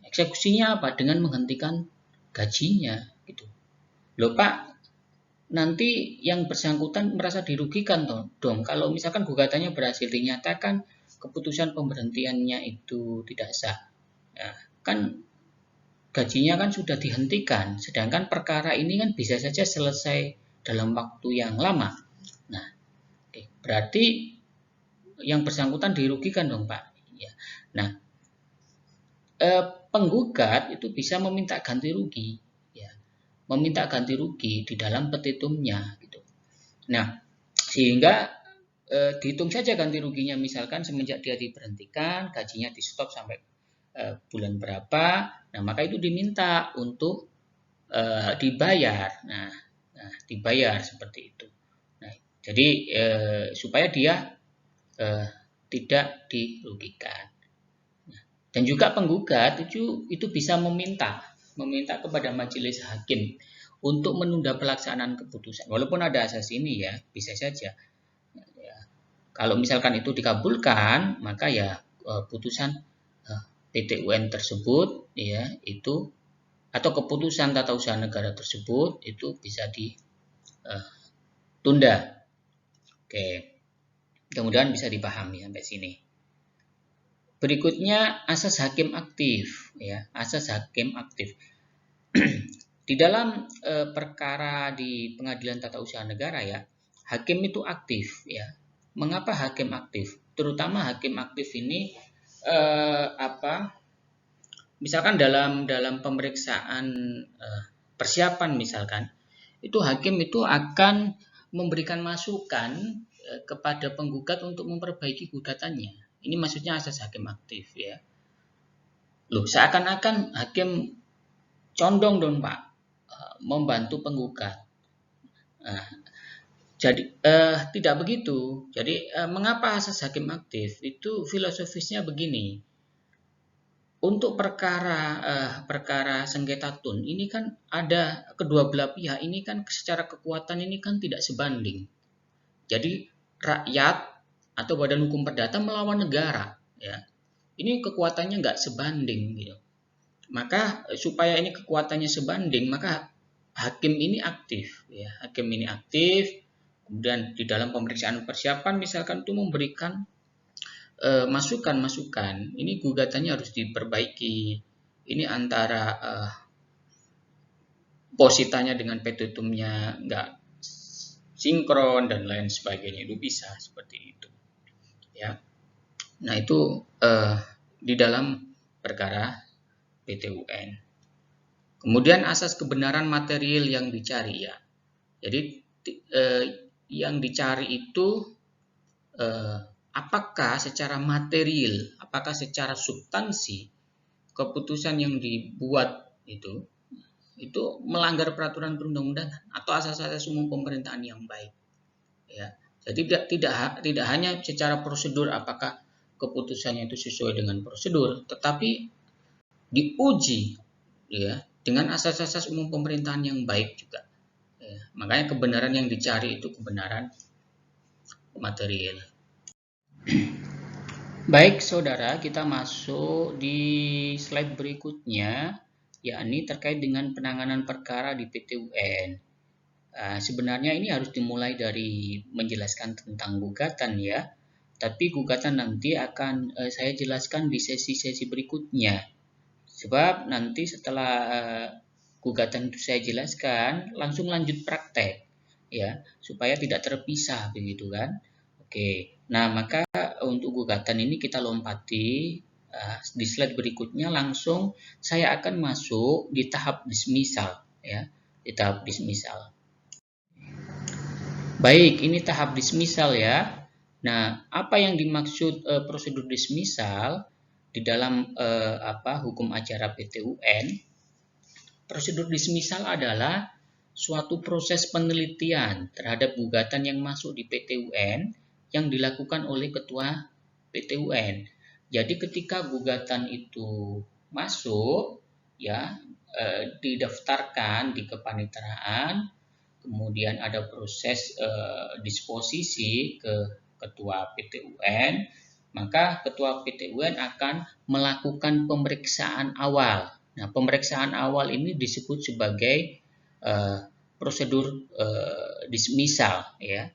Eksekusinya apa? Dengan menghentikan gajinya, gitu. Loh Pak, nanti yang bersangkutan merasa dirugikan dong. Kalau misalkan gugatannya berhasil dinyatakan keputusan pemberhentiannya itu tidak sah, ya, kan gajinya kan sudah dihentikan, sedangkan perkara ini kan bisa saja selesai dalam waktu yang lama. Nah, berarti yang bersangkutan dirugikan dong Pak. Ya. Nah, penggugat itu bisa meminta ganti rugi, ya, meminta ganti rugi di dalam petitumnya, gitu. Nah, sehingga dihitung saja ganti ruginya, misalkan semenjak dia diberhentikan, gajinya di stop sampai bulan berapa, nah maka itu diminta untuk dibayar. Nah, dibayar seperti itu. Nah, jadi supaya dia tidak dirugikan. Dan juga penggugat itu bisa meminta kepada majelis hakim untuk menunda pelaksanaan keputusan. Walaupun ada asas ini, ya, bisa saja. Ya, kalau misalkan itu dikabulkan, maka ya putusan PT UN tersebut, ya, itu atau keputusan tata usaha negara tersebut itu bisa ditunda. Oke. Mudah-mudahan bisa dipahami sampai sini. Berikutnya asas hakim aktif, ya, asas hakim aktif. Di dalam perkara di Pengadilan Tata Usaha Negara, ya, hakim itu aktif, ya. Mengapa hakim aktif? Terutama hakim aktif ini misalkan dalam pemeriksaan persiapan misalkan, itu hakim itu akan memberikan masukan kepada penggugat untuk memperbaiki gugatannya. Ini maksudnya asas hakim aktif, ya. Loh, seakan-akan hakim condong dong Pak membantu penggugat. Nah, jadi tidak begitu. Jadi mengapa asas hakim aktif? Itu filosofisnya begini. Untuk perkara sengketa tun ini kan ada kedua belah pihak ini kan secara kekuatan ini kan tidak sebanding. Jadi rakyat atau badan hukum perdata melawan negara, ya. Ini kekuatannya nggak sebanding, gitu. Maka supaya ini kekuatannya sebanding, maka hakim ini aktif, ya. Hakim ini aktif. Kemudian di dalam pemeriksaan persiapan misalkan itu memberikan masukan-masukan. Ini gugatannya harus diperbaiki. Ini antara positanya dengan petitumnya nggak sinkron dan lain sebagainya, itu bisa seperti itu, ya. Nah, itu di dalam perkara PT UN. Kemudian asas kebenaran material yang dicari, ya. Jadi yang dicari itu apakah secara material, apakah secara substansi keputusan yang dibuat itu melanggar peraturan perundang-undangan atau asas-asas umum pemerintahan yang baik, ya. Jadi tidak hanya secara prosedur apakah keputusannya itu sesuai dengan prosedur, tetapi diuji, ya, dengan asas-asas umum pemerintahan yang baik juga, ya. Makanya kebenaran yang dicari itu kebenaran material. Baik, saudara, kita masuk di slide berikutnya, yakni terkait dengan penanganan perkara di PT UN. Sebenarnya ini harus dimulai dari menjelaskan tentang gugatan ya, tapi gugatan nanti akan saya jelaskan di sesi-sesi berikutnya. Sebab nanti setelah gugatan itu saya jelaskan, langsung lanjut praktek ya, supaya tidak terpisah begitu kan. Oke. Nah, maka untuk gugatan ini kita lompati di slide berikutnya, langsung saya akan masuk di tahap dismisal ya, di tahap dismisal. Baik, ini tahap dismisal ya. Nah, apa yang dimaksud prosedur dismisal di dalam hukum acara PT UN? Prosedur dismisal adalah suatu proses penelitian terhadap gugatan yang masuk di PT UN yang dilakukan oleh ketua PT UN. Jadi ketika gugatan itu masuk ya, didaftarkan di kepaniteraan, kemudian ada proses disposisi ke ketua PT UN, maka ketua PT UN akan melakukan pemeriksaan awal. Nah, pemeriksaan awal ini disebut sebagai prosedur dismisal ya,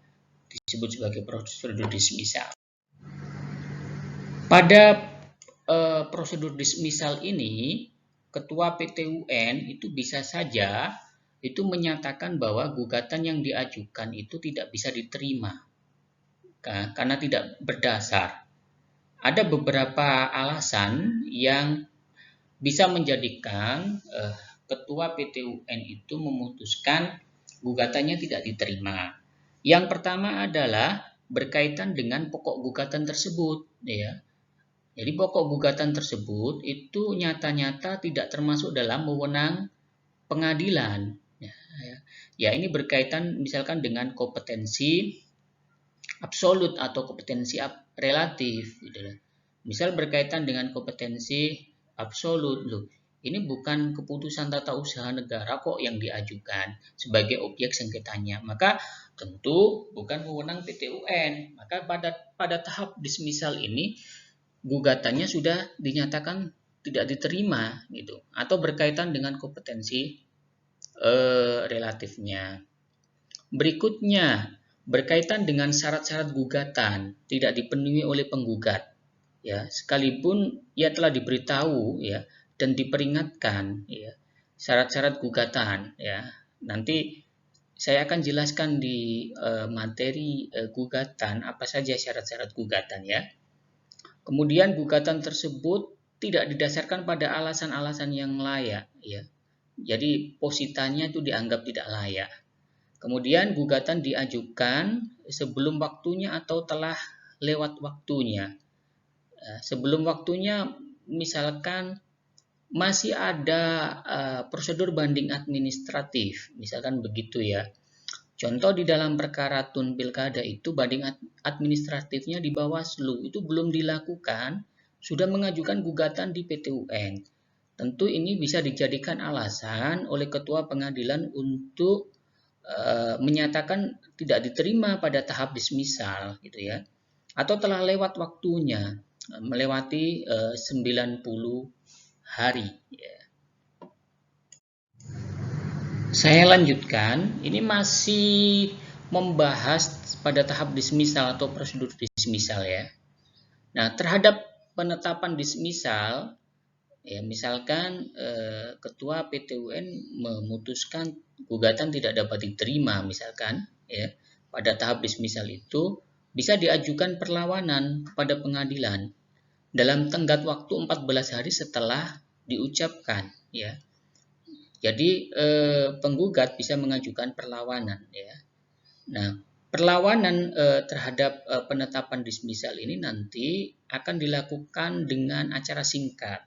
disebut sebagai prosedur dismisal. Pada prosedur dismisal ini, ketua PT UN itu bisa saja itu menyatakan bahwa gugatan yang diajukan itu tidak bisa diterima karena tidak berdasar. Ada beberapa alasan yang bisa menjadikan ketua PT UN itu memutuskan gugatannya tidak diterima. Yang pertama adalah berkaitan dengan pokok gugatan tersebut ya. Jadi pokok gugatan tersebut itu nyata-nyata tidak termasuk dalam wewenang pengadilan. Ya, ini berkaitan misalkan dengan kompetensi absolut atau kompetensi relatif. Gitu. Misal berkaitan dengan kompetensi absolut, loh, ini bukan keputusan tata usaha negara kok yang diajukan sebagai objek sengketanya. Maka tentu bukan wewenang PT UN. Maka pada tahap dismisal ini gugatannya sudah dinyatakan tidak diterima gitu, atau berkaitan dengan kompetensi relatifnya. Berikutnya, berkaitan dengan syarat-syarat gugatan tidak dipenuhi oleh penggugat. Ya, sekalipun ia telah diberitahu ya dan diperingatkan ya, syarat-syarat gugatan ya. Nanti saya akan jelaskan di materi gugatan apa saja syarat-syarat gugatan ya. Kemudian gugatan tersebut tidak didasarkan pada alasan-alasan yang layak ya. Jadi positanya itu dianggap tidak layak. Kemudian gugatan diajukan sebelum waktunya atau telah lewat waktunya. Sebelum waktunya misalkan masih ada prosedur banding administratif, misalkan begitu ya. Contoh di dalam perkara tun pilkada itu banding administratifnya di Bawaslu itu belum dilakukan, sudah mengajukan gugatan di PT UN. Tentu ini bisa dijadikan alasan oleh ketua pengadilan untuk menyatakan tidak diterima pada tahap dismisal gitu ya. Atau telah lewat waktunya, melewati 90 hari ya. Saya lanjutkan, ini masih membahas pada tahap dismisal atau prosedur dismisal ya. Nah, terhadap penetapan dismisal, ya misalkan ketua PT UN memutuskan gugatan tidak dapat diterima misalkan ya, pada tahap dismisal itu bisa diajukan perlawanan kepada pengadilan dalam tenggat waktu 14 hari setelah diucapkan ya. Jadi penggugat bisa mengajukan perlawanan ya. Nah, perlawanan terhadap penetapan dismisal ini nanti akan dilakukan dengan acara singkat.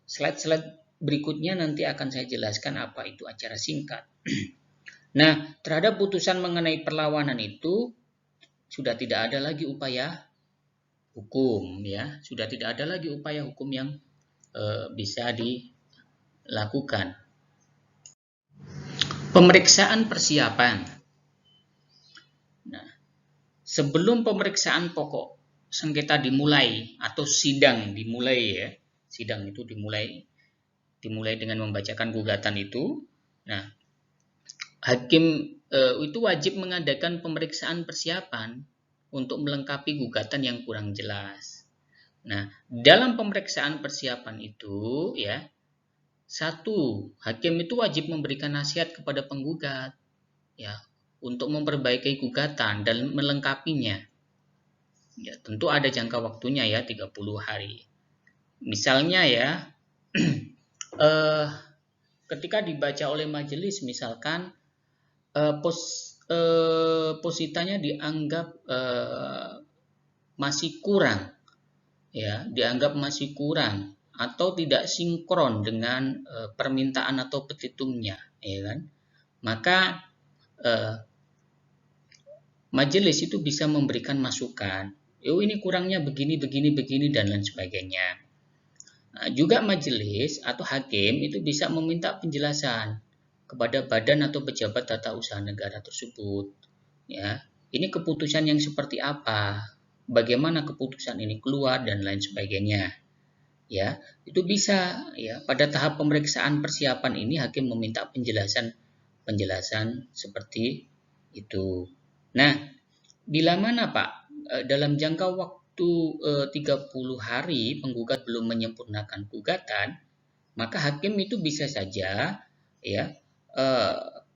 Slide-slide berikutnya nanti akan saya jelaskan apa itu acara singkat. Nah, terhadap putusan mengenai perlawanan itu sudah tidak ada lagi upaya hukum ya, sudah tidak ada lagi upaya hukum yang bisa dilakukan. Pemeriksaan persiapan. Nah, sebelum pemeriksaan pokok sengketa dimulai atau sidang dimulai ya. Sidang itu dimulai dengan membacakan gugatan itu. Nah, hakim itu wajib mengadakan pemeriksaan persiapan untuk melengkapi gugatan yang kurang jelas. Nah, dalam pemeriksaan persiapan itu ya, satu, hakim itu wajib memberikan nasihat kepada penggugat ya untuk memperbaiki gugatan dan melengkapinya. Ya, tentu ada jangka waktunya ya 30 hari. Misalnya ya ketika dibaca oleh majelis misalkan positanya dianggap masih kurang ya, dianggap masih kurang atau tidak sinkron dengan permintaan atau petitumnya, ya kan? Maka majelis itu bisa memberikan masukan. Ini kurangnya begini, begini, begini dan lain sebagainya. Nah, juga majelis atau hakim itu bisa meminta penjelasan kepada badan atau pejabat tata usaha negara tersebut. Ya, ini keputusan yang seperti apa? Bagaimana keputusan ini keluar dan lain sebagainya. Ya, itu bisa ya pada tahap pemeriksaan persiapan ini hakim meminta penjelasan seperti itu. Nah, bila mana Pak dalam jangka waktu 30 hari penggugat belum menyempurnakan gugatan, maka hakim itu bisa saja ya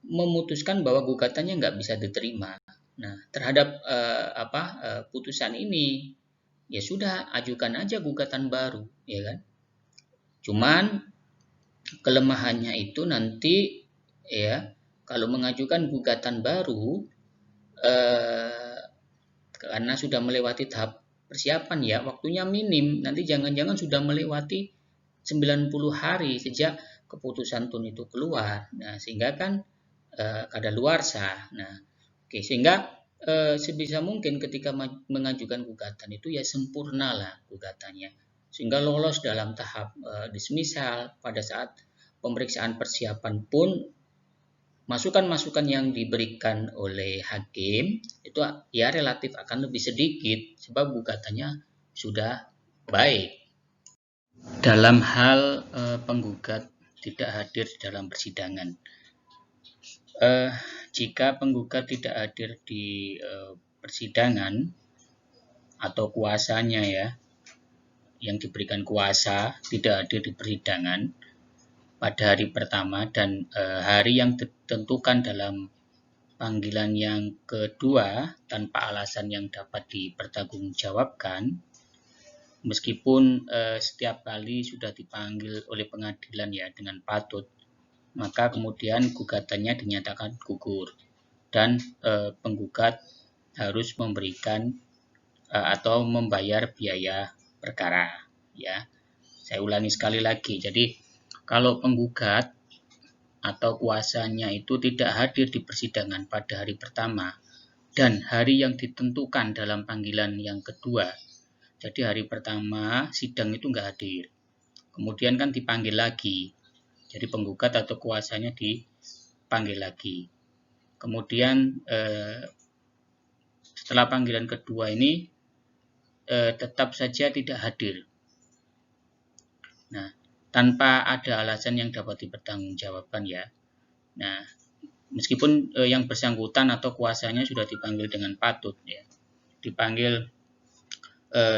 memutuskan bahwa gugatannya nggak bisa diterima. Nah, terhadap putusan ini ya sudah ajukan aja gugatan baru, ya kan? Cuman kelemahannya itu nanti ya kalau mengajukan gugatan baru karena sudah melewati tahap persiapan ya, waktunya minim, nanti jangan-jangan sudah melewati 90 hari sejak keputusan tun itu keluar. Nah, sehingga kan kadaluarsa. Nah, oke, sehingga sebisa mungkin ketika mengajukan gugatan itu ya sempurnalah gugatannya sehingga lolos dalam tahap dismisal. Pada saat pemeriksaan persiapan pun masukan-masukan yang diberikan oleh hakim itu ya relatif akan lebih sedikit sebab gugatannya sudah baik. Dalam hal penggugat tidak hadir dalam persidangan, jika penggugat tidak hadir di persidangan atau kuasanya ya yang diberikan kuasa tidak hadir di persidangan pada hari pertama dan hari yang ditentukan dalam panggilan yang kedua tanpa alasan yang dapat dipertanggungjawabkan, meskipun setiap kali sudah dipanggil oleh pengadilan ya dengan patut, maka kemudian gugatannya dinyatakan gugur dan penggugat harus memberikan atau membayar biaya perkara ya. Saya ulangi sekali lagi. Jadi kalau penggugat atau kuasanya itu tidak hadir di persidangan pada hari pertama dan hari yang ditentukan dalam panggilan yang kedua, jadi hari pertama sidang itu nggak hadir, kemudian kan dipanggil lagi, jadi penggugat atau kuasanya dipanggil lagi, kemudian setelah panggilan kedua ini tetap saja tidak hadir. Nah, tanpa ada alasan yang dapat dipertanggungjawabkan ya. Nah, meskipun yang bersangkutan atau kuasanya sudah dipanggil dengan patut ya. Dipanggil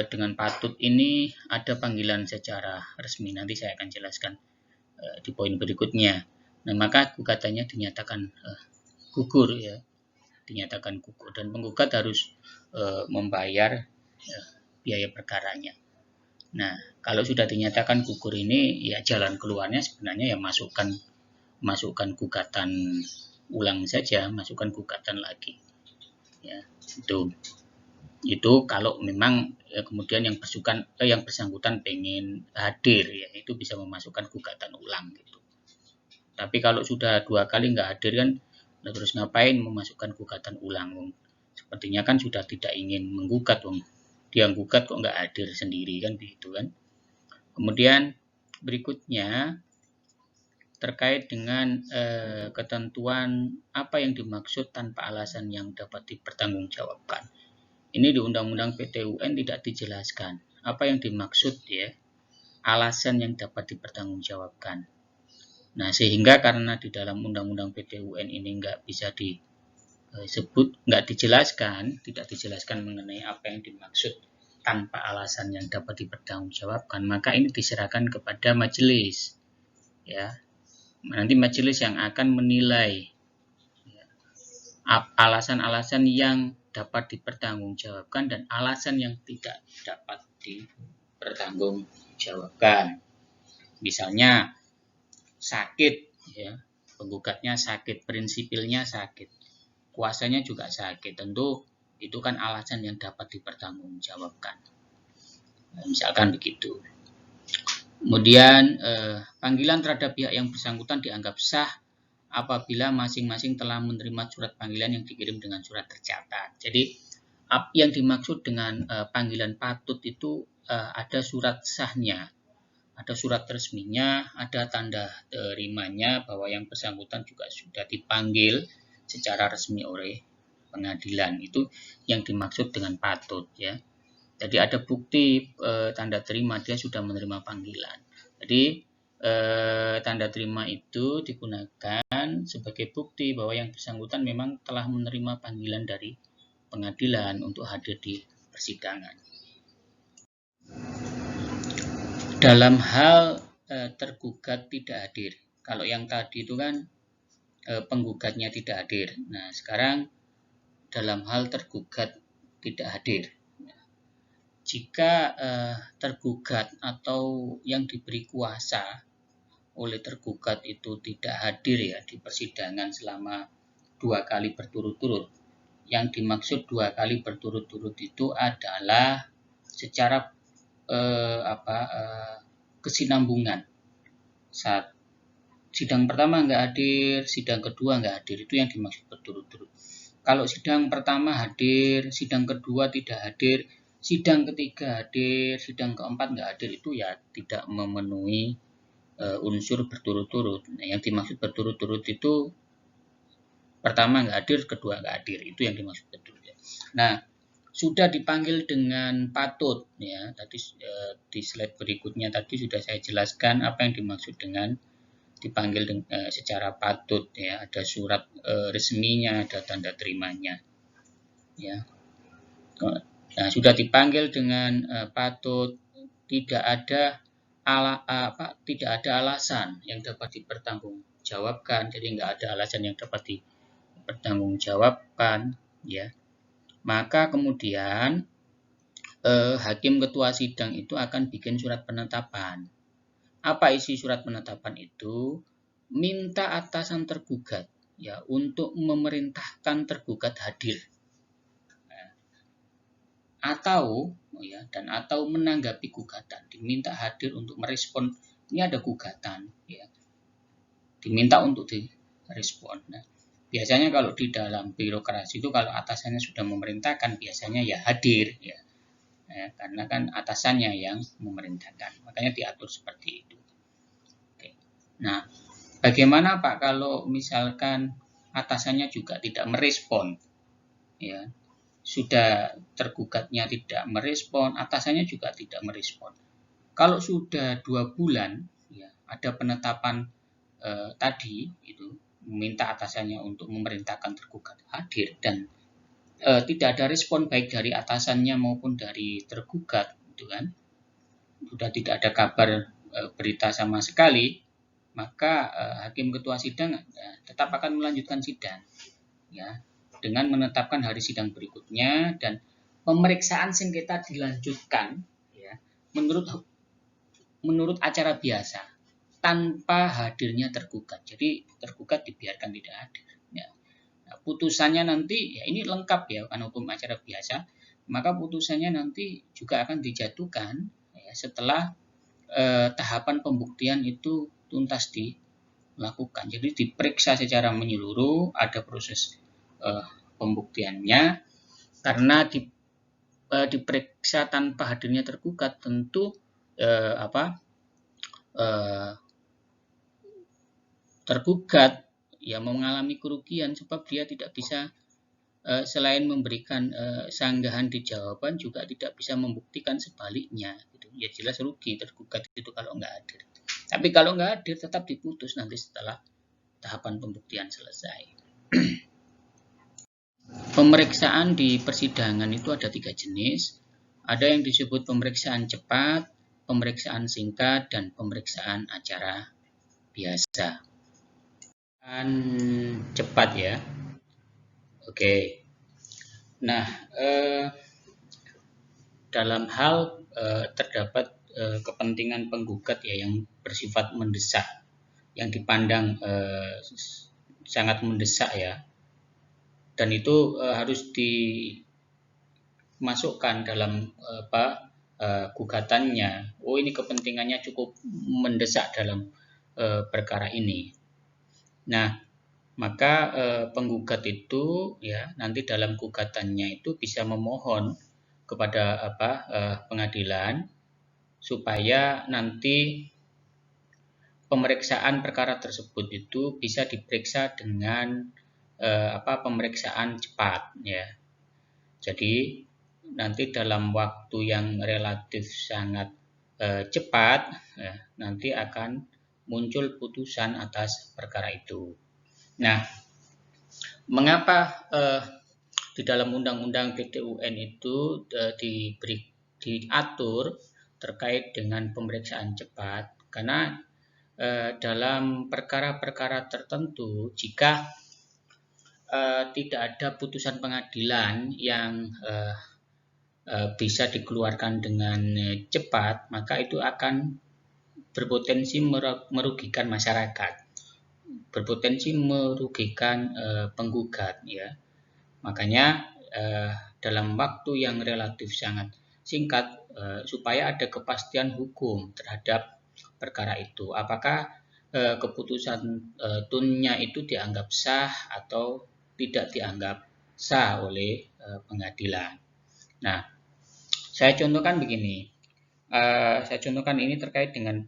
dengan patut ini ada panggilan secara resmi. Nanti saya akan jelaskan di poin berikutnya. Nah, maka gugatannya dinyatakan gugur ya. Dinyatakan gugur dan penggugat harus membayar biaya perkaranya. Nah, kalau sudah dinyatakan gugur ini ya jalan keluarnya sebenarnya ya masukkan gugatan ulang saja, masukkan gugatan lagi. Ya, itu kalau memang ya, kemudian yang bersangkutan pengen hadir ya itu bisa memasukkan gugatan ulang gitu. Tapi kalau sudah 2 kali nggak hadir kan terus ngapain memasukkan gugatan ulang? Sepertinya kan sudah tidak ingin menggugat, dia gugat kok nggak hadir sendiri kan begitu kan. Kemudian berikutnya terkait dengan ketentuan apa yang dimaksud tanpa alasan yang dapat dipertanggungjawabkan. Ini di Undang-Undang PT-UN tidak dijelaskan apa yang dimaksud ya, alasan yang dapat dipertanggungjawabkan. Nah, sehingga karena di dalam Undang-Undang PT-UN ini nggak bisa disebut, nggak dijelaskan, tidak dijelaskan mengenai apa yang dimaksud tanpa alasan yang dapat dipertanggungjawabkan, maka ini diserahkan kepada majelis. Ya, nanti majelis yang akan menilai alasan-alasan yang dapat dipertanggungjawabkan dan alasan yang tidak dapat dipertanggungjawabkan. Misalnya sakit, ya, penggugatnya sakit, prinsipilnya sakit, kuasanya juga sakit, tentu itu kan alasan yang dapat dipertanggungjawabkan. Misalkan begitu. Kemudian panggilan terhadap pihak yang bersangkutan dianggap sah apabila masing-masing telah menerima surat panggilan yang dikirim dengan surat tercatat. Jadi yang dimaksud dengan panggilan patut itu ada surat sahnya, ada surat resminya, ada tanda terimanya bahwa yang bersangkutan juga sudah dipanggil secara resmi oleh pengadilan. Itu yang dimaksud dengan patut ya. Jadi ada bukti tanda terima dia sudah menerima panggilan. Jadi tanda terima itu digunakan sebagai bukti bahwa yang bersangkutan memang telah menerima panggilan dari pengadilan untuk hadir di persidangan. Dalam hal tergugat tidak hadir, kalau yang tadi itu kan penggugatnya tidak hadir. Nah, sekarang dalam hal tergugat tidak hadir. Jika tergugat atau yang diberi kuasa oleh tergugat itu tidak hadir ya di persidangan selama 2 kali berturut-turut. Yang dimaksud 2 kali berturut-turut itu adalah secara kesinambungan. Saat sidang pertama nggak hadir, sidang kedua nggak hadir, itu yang dimaksud berturut-turut. Kalau sidang pertama hadir, sidang kedua tidak hadir, sidang ketiga hadir, sidang keempat nggak hadir, itu ya tidak memenuhi unsur berturut-turut. Nah, yang dimaksud berturut-turut itu pertama nggak hadir, kedua nggak hadir, itu yang dimaksud berturut-turut. Nah, sudah dipanggil dengan patut ya. Tadi di slide berikutnya tadi sudah saya jelaskan apa yang dimaksud dengan dipanggil secara patut ya. Ada surat resminya, ada tanda terimanya. Ya. Nah, sudah dipanggil dengan patut, tidak ada alasan yang dapat dipertanggungjawabkan. Jadi nggak ada alasan yang dapat dipertanggungjawabkan, ya. Maka kemudian hakim ketua sidang itu akan bikin surat penetapan. Apa isi surat penetapan itu? Minta atasan tergugat ya untuk memerintahkan tergugat hadir. Atau menanggapi gugatan, diminta hadir untuk merespon. Ini ada gugatan ya, diminta untuk direspon. Nah, biasanya kalau di dalam birokrasi itu kalau atasannya sudah memerintahkan biasanya ya hadir ya, karena kan atasannya yang memerintahkan, makanya diatur seperti itu. Oke. Nah, bagaimana Pak kalau misalkan atasannya juga tidak merespon ya, sudah tergugatnya tidak merespon, atasannya juga tidak merespon. Kalau sudah 2 bulan, ya, ada penetapan tadi itu meminta atasannya untuk memerintahkan tergugat hadir dan tidak ada respon baik dari atasannya maupun dari tergugat, gitu kan? Sudah tidak ada kabar berita sama sekali, maka hakim ketua sidang tetap akan melanjutkan sidang, ya, dengan menetapkan hari sidang berikutnya dan pemeriksaan sengketa dilanjutkan ya menurut acara biasa tanpa hadirnya tergugat. Jadi tergugat dibiarkan tidak hadir ya. Nah, putusannya nanti ya ini lengkap ya kan hukum acara biasa, maka putusannya nanti juga akan dijatuhkan ya, setelah tahapan pembuktian itu tuntas dilakukan. Jadi diperiksa secara menyeluruh, ada proses pembuktiannya. Karena diperiksa tanpa hadirnya tergugat, tentu tergugat ya mengalami kerugian sebab dia tidak bisa selain memberikan sanggahan di jawaban juga tidak bisa membuktikan sebaliknya. Gitu. Ya jelas rugi tergugat itu kalau nggak hadir. Tapi kalau nggak hadir tetap diputus nanti setelah tahapan pembuktian selesai. Pemeriksaan di persidangan itu ada 3 jenis. Ada yang disebut pemeriksaan cepat, pemeriksaan singkat, dan pemeriksaan acara biasa. Cepat ya. Oke. Nah, dalam hal terdapat kepentingan penggugat ya yang bersifat mendesak, yang dipandang sangat mendesak ya. Dan itu harus dimasukkan dalam gugatannya. Oh, ini kepentingannya cukup mendesak dalam perkara ini. Nah, maka penggugat itu ya nanti dalam gugatannya itu bisa memohon kepada pengadilan supaya nanti pemeriksaan perkara tersebut itu bisa diperiksa dengan pemeriksaan cepat ya. Jadi nanti dalam waktu yang relatif sangat cepat ya, nanti akan muncul putusan atas perkara itu. Nah, mengapa di dalam Undang-Undang PT-UN itu diatur terkait dengan pemeriksaan cepat? Karena dalam perkara-perkara tertentu jika tidak ada putusan pengadilan yang bisa dikeluarkan dengan cepat, maka itu akan berpotensi merugikan masyarakat, berpotensi merugikan penggugat ya. Makanya dalam waktu yang relatif sangat singkat supaya ada kepastian hukum terhadap perkara itu, apakah keputusan tunnya itu dianggap sah atau tidak dianggap sah oleh pengadilan. Nah, saya contohkan begini. Saya contohkan ini terkait dengan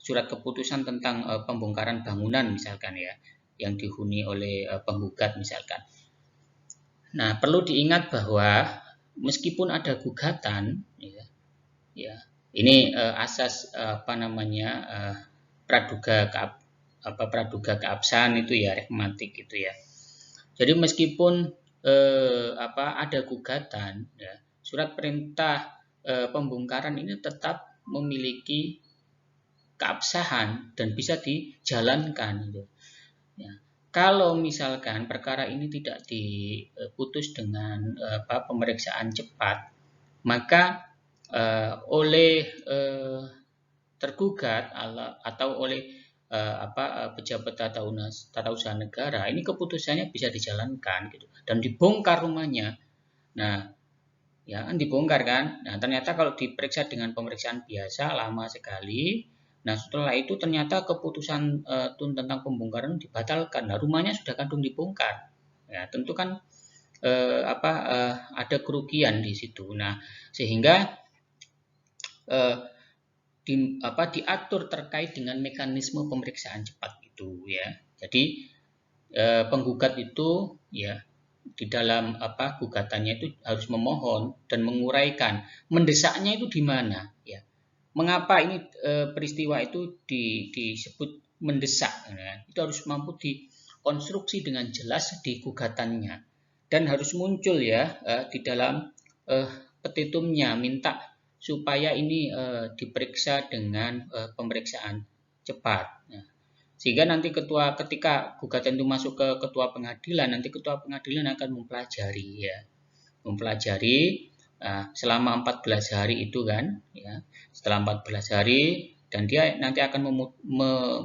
surat keputusan tentang pembongkaran bangunan misalkan ya, yang dihuni oleh penggugat misalkan. Nah, perlu diingat bahwa meskipun ada gugatan, ya, ini asas praduga keabsahan itu ya, rehmatik gitu ya. Jadi meskipun ada gugatan, ya, surat perintah pembongkaran ini tetap memiliki keabsahan dan bisa dijalankan. Gitu. Ya. Kalau misalkan perkara ini tidak diputus dengan pemeriksaan cepat, maka oleh tergugat atau oleh pejabat tata usaha negara, ini keputusannya bisa dijalankan gitu dan dibongkar rumahnya. Nah, ya kan dibongkar kan. Nah, ternyata kalau diperiksa dengan pemeriksaan biasa lama sekali. Nah, setelah itu ternyata keputusan tentang pembongkaran dibatalkan. Nah, rumahnya sudah kadung dibongkar. Ya, tentu kan ada kerugian di situ. Nah, sehingga diatur terkait dengan mekanisme pemeriksaan cepat itu ya. Jadi penggugat itu ya di dalam gugatannya itu harus memohon dan menguraikan mendesaknya itu di mana ya. Mengapa ini peristiwa itu disebut mendesak ya. Itu harus mampu dikonstruksi dengan jelas di gugatannya dan harus muncul ya di dalam petitumnya minta supaya ini diperiksa dengan pemeriksaan cepat. Nah, sehingga nanti ketika gugatan itu masuk ke ketua pengadilan, nanti ketua pengadilan akan mempelajari selama 14 hari itu kan, ya. Setelah 14 hari dan dia nanti akan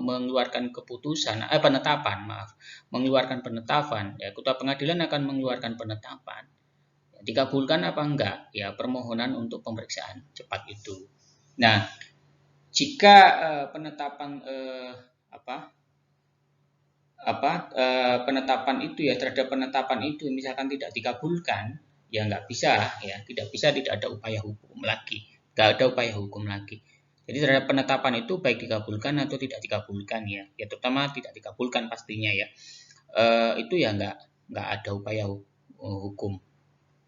mengeluarkan keputusan, mengeluarkan penetapan. Ya, ketua pengadilan akan mengeluarkan penetapan. Dikabulkan apa enggak ya permohonan untuk pemeriksaan cepat itu. Nah, jika penetapan penetapan itu ya terhadap penetapan itu misalkan tidak dikabulkan, ya nggak bisa ya, tidak ada upaya hukum lagi, Jadi terhadap penetapan itu baik dikabulkan atau tidak dikabulkan ya terutama tidak dikabulkan pastinya ya, itu ya nggak nggak ada upaya hukum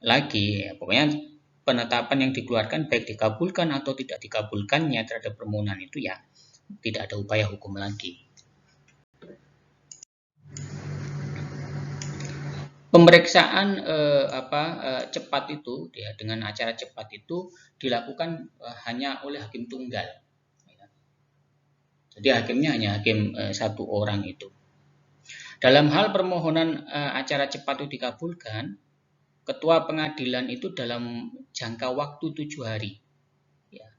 lagi. Ya, pokoknya penetapan yang dikeluarkan baik dikabulkan atau tidak dikabulkannya terhadap permohonan itu ya tidak ada upaya hukum lagi. Pemeriksaan cepat itu ya, dengan acara cepat itu dilakukan hanya oleh hakim tunggal. Ya. Jadi hakimnya hanya hakim satu orang itu. Dalam hal permohonan acara cepat itu dikabulkan, ketua pengadilan itu dalam jangka waktu 7 hari. Ya.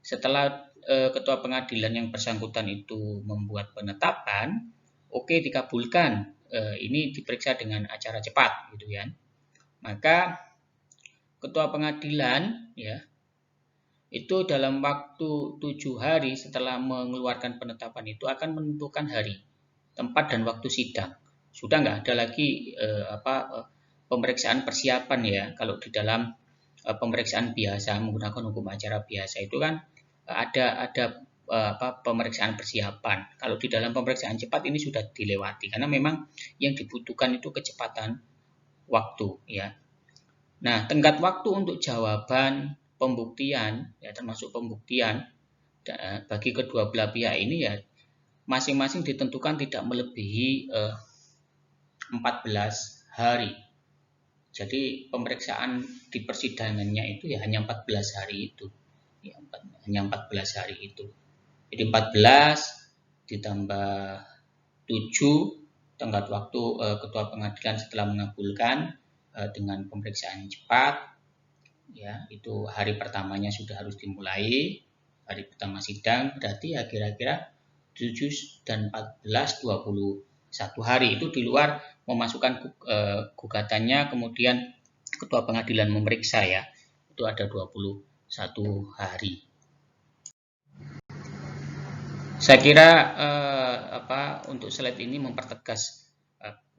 Setelah ketua pengadilan yang bersangkutan itu membuat penetapan, oke, dikabulkan. Ini diperiksa dengan acara cepat, gitu ya. Maka ketua pengadilan ya itu dalam waktu 7 hari setelah mengeluarkan penetapan itu akan menentukan hari, tempat dan waktu sidang. Sudah nggak ada lagi pemeriksaan persiapan ya. Kalau di dalam pemeriksaan biasa menggunakan hukum acara biasa itu kan ada pemeriksaan persiapan. Kalau di dalam pemeriksaan cepat ini sudah dilewati karena memang yang dibutuhkan itu kecepatan waktu ya. Nah, tenggat waktu untuk jawaban pembuktian ya termasuk pembuktian bagi kedua belah pihak ini ya masing-masing ditentukan tidak melebihi 14 hari. Jadi pemeriksaan di persidangannya itu ya hanya 14 hari itu. Ya, hanya 14 hari itu. Jadi 14 ditambah 7 tenggat waktu ketua pengadilan setelah mengabulkan dengan pemeriksaan cepat. Ya, itu hari pertamanya sudah harus dimulai. Hari pertama sidang berarti ya kira-kira 7 dan 14 21 hari itu di luar memasukkan gugatannya kemudian ketua pengadilan memeriksa ya. Itu ada 21 hari. Saya kira untuk slide ini mempertegas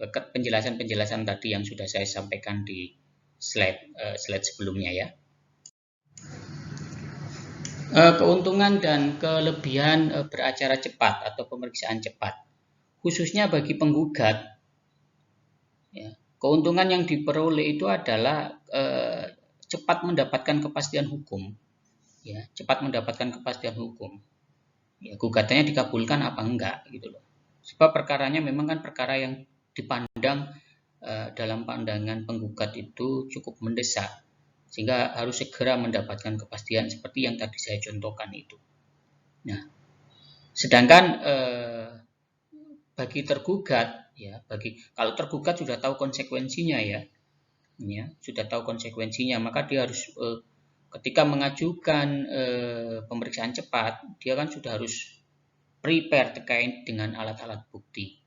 penjelasan-penjelasan tadi yang sudah saya sampaikan di slide sebelumnya ya. Keuntungan dan kelebihan beracara cepat atau pemeriksaan cepat, khususnya bagi penggugat. Ya, keuntungan yang diperoleh itu adalah cepat mendapatkan kepastian hukum. Ya, cepat mendapatkan kepastian hukum. Ya, gugatannya dikabulkan apa enggak gitu loh. Sebab perkaranya memang kan perkara yang dipandang dalam pandangan penggugat itu cukup mendesak, sehingga harus segera mendapatkan kepastian seperti yang tadi saya contohkan itu. Nah, sedangkan bagi tergugat ya, kalau tergugat sudah tahu konsekuensinya ya, sudah tahu konsekuensinya, maka dia harus ketika mengajukan pemeriksaan cepat, dia kan sudah harus prepare terkait dengan alat-alat bukti.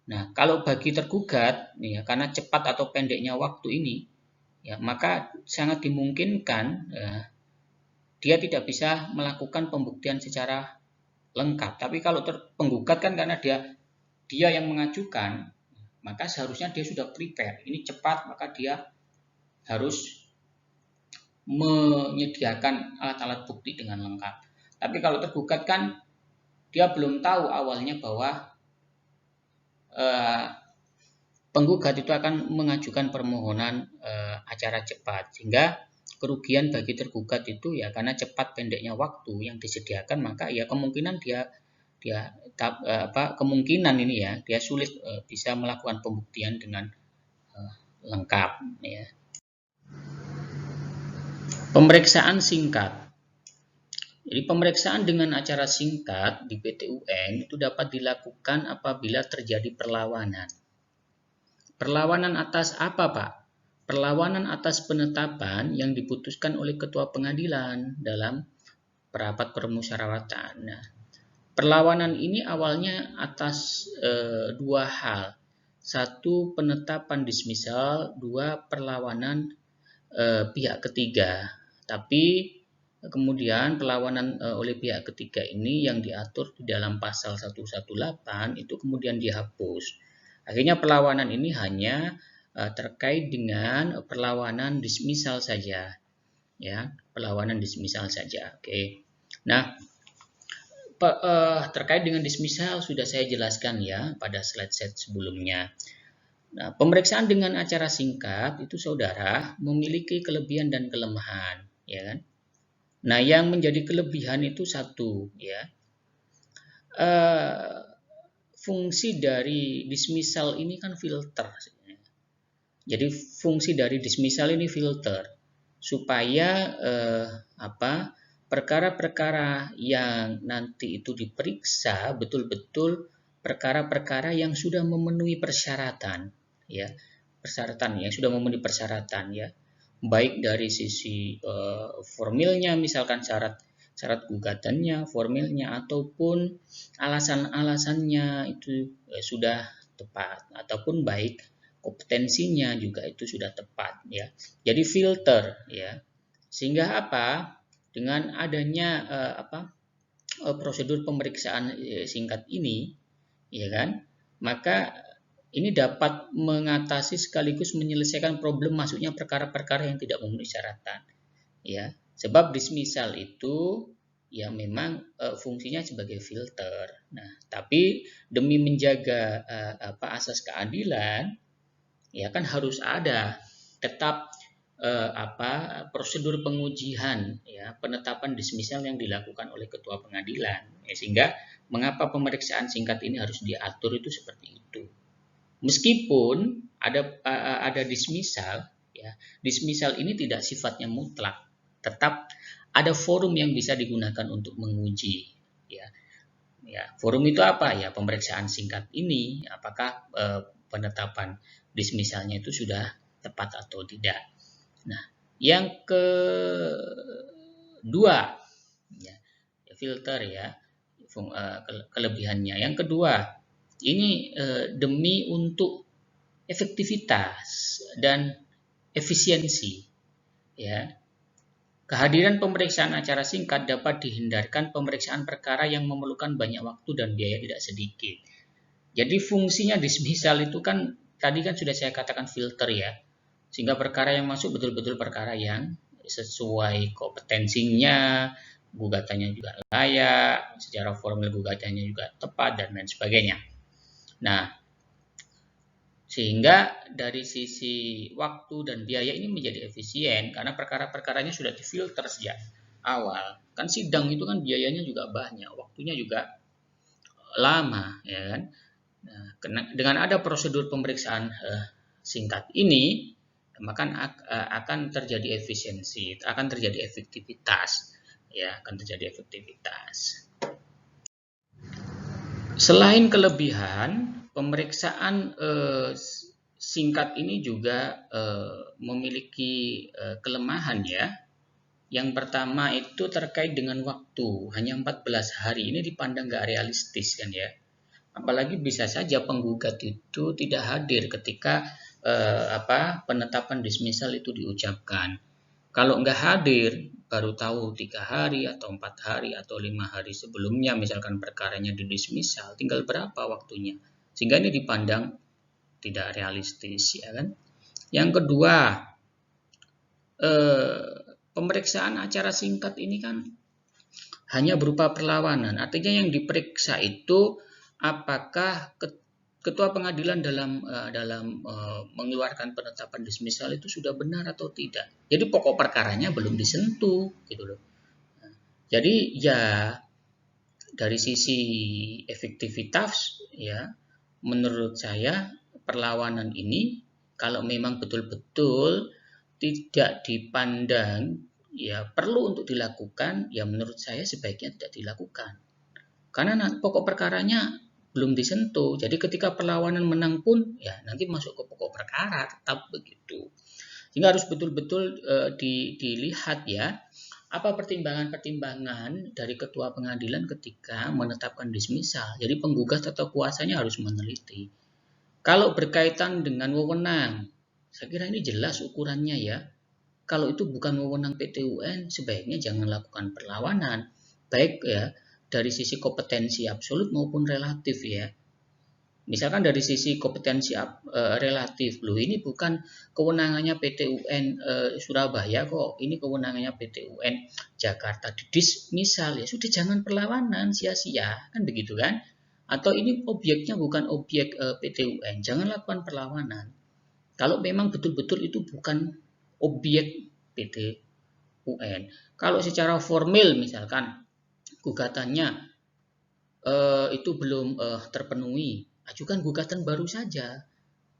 Nah, kalau bagi tergugat, ya, karena cepat atau pendeknya waktu ini, ya, maka sangat dimungkinkan dia tidak bisa melakukan pembuktian secara lengkap. Tapi kalau penggugat kan karena dia yang mengajukan, maka seharusnya dia sudah prepare. Ini cepat, maka dia harus menyediakan alat-alat bukti dengan lengkap. Tapi kalau tergugat kan dia belum tahu awalnya bahwa penggugat itu akan mengajukan permohonan acara cepat, sehingga kerugian bagi tergugat itu ya karena cepat pendeknya waktu yang disediakan, maka ya kemungkinan kemungkinan ini ya dia sulit bisa melakukan pembuktian dengan lengkap ya. Pemeriksaan singkat. Jadi pemeriksaan dengan acara singkat di PT UN itu dapat dilakukan apabila terjadi perlawanan. Perlawanan atas apa, Pak? Perlawanan atas penetapan yang diputuskan oleh ketua pengadilan dalam rapat permusyawaratan. Nah, perlawanan ini awalnya atas dua hal. Satu, penetapan dismisal, dua, perlawanan pihak ketiga. Tapi kemudian perlawanan oleh pihak ketiga ini yang diatur di dalam pasal 118 itu kemudian dihapus. Akhirnya perlawanan ini hanya terkait dengan perlawanan dismisal saja. Ya, perlawanan dismisal saja. Oke. Nah, terkait dengan dismisal sudah saya jelaskan ya pada slide sebelumnya. Nah, pemeriksaan dengan acara singkat itu saudara memiliki kelebihan dan kelemahan, ya kan? Nah, yang menjadi kelebihan itu satu, ya, eh, fungsi dari dismissal ini kan filter. Jadi fungsi dari dismissal ini filter supaya perkara-perkara yang nanti itu diperiksa betul-betul perkara-perkara yang sudah memenuhi persyaratan, ya, persyaratan yang sudah memenuhi persyaratan, ya, baik dari sisi formilnya, misalkan syarat gugatannya, formilnya, ataupun alasan-alasannya itu sudah tepat, ataupun baik kompetensinya juga itu sudah tepat, ya. Jadi filter, ya. Sehingga apa? Dengan adanya prosedur pemeriksaan singkat ini, ya kan? Maka ini dapat mengatasi sekaligus menyelesaikan problem masuknya perkara-perkara yang tidak memenuhi syaratan, ya. Sebab dismissal itu ya memang fungsinya sebagai filter. Nah, tapi demi menjaga asas keadilan, ya kan harus ada tetap prosedur pengujian, ya, penetapan dismissal yang dilakukan oleh ketua pengadilan, ya, sehingga mengapa pemeriksaan singkat ini harus diatur itu seperti itu. Meskipun ada dismissal, ya, dismissal ini tidak sifatnya mutlak, tetap ada forum yang bisa digunakan untuk menguji, ya. Ya, forum itu apa? Ya, pemeriksaan singkat ini apakah penetapan dismissalnya itu sudah tepat atau tidak. Nah, yang kedua, ya, filter, ya, kelebihannya. Yang kedua, ini demi untuk efektivitas dan efisiensi, ya. Kehadiran pemeriksaan acara singkat dapat dihindarkan pemeriksaan perkara yang memerlukan banyak waktu dan biaya tidak sedikit. Jadi fungsinya dismissal itu kan tadi kan sudah saya katakan filter, ya. Sehingga perkara yang masuk betul-betul perkara yang sesuai kompetensinya, gugatannya juga layak, secara formal gugatannya juga tepat, dan lain sebagainya. Nah, sehingga dari sisi waktu dan biaya ini menjadi efisien karena perkara-perkaranya sudah difilter sejak awal. Kan sidang itu kan biayanya juga banyak, waktunya juga lama, ya kan. Nah, dengan ada prosedur pemeriksaan singkat ini, maka akan terjadi efisiensi, akan terjadi efektivitas, ya, akan terjadi efektivitas. Selain kelebihan, pemeriksaan singkat ini juga memiliki kelemahan, ya. Yang pertama itu terkait dengan waktu, hanya 14 hari. Ini dipandang nggak realistis, kan, ya. Apalagi bisa saja penggugat itu tidak hadir ketika penetapan dismissal itu diucapkan. Kalau nggak hadir, baru tahu 3 hari atau 4 hari atau 5 hari sebelumnya, misalkan perkaranya didismissal, tinggal berapa waktunya. Sehingga ini dipandang tidak realistis, ya kan. Yang kedua, pemeriksaan acara singkat ini kan hanya berupa perlawanan. Artinya yang diperiksa itu apakah ketua pengadilan dalam mengeluarkan penetapan dismissal itu sudah benar atau tidak. Jadi pokok perkaranya belum disentuh, gitu loh. Jadi ya dari sisi efektivitas, ya, menurut saya perlawanan ini kalau memang betul-betul tidak dipandang ya perlu untuk dilakukan, ya menurut saya sebaiknya tidak dilakukan. Karena pokok perkaranya belum disentuh. Jadi ketika perlawanan menang pun ya nanti masuk ke pokok perkara, tetap begitu. Sehingga harus betul-betul dilihat, ya, apa pertimbangan-pertimbangan dari ketua pengadilan ketika menetapkan dismissal. Jadi penggugat atau kuasanya harus meneliti. Kalau berkaitan dengan wewenang, saya kira ini jelas ukurannya, ya. Kalau itu bukan wewenang PT UN, sebaiknya jangan lakukan perlawanan, baik, ya, dari sisi kompetensi absolut maupun relatif, ya. Misalkan dari sisi kompetensi relatif, loh ini bukan kewenangannya PT UN Surabaya kok, ini kewenangannya PT UN Jakarta, didismissal, ya sudah jangan perlawanan sia-sia, kan begitu kan. atau ini objeknya bukan objek PT UN, jangan lakukan perlawanan. Kalau memang betul-betul itu bukan objek PT UN. Kalau secara formil misalkan gugatannya itu belum terpenuhi, ajukan gugatan baru saja,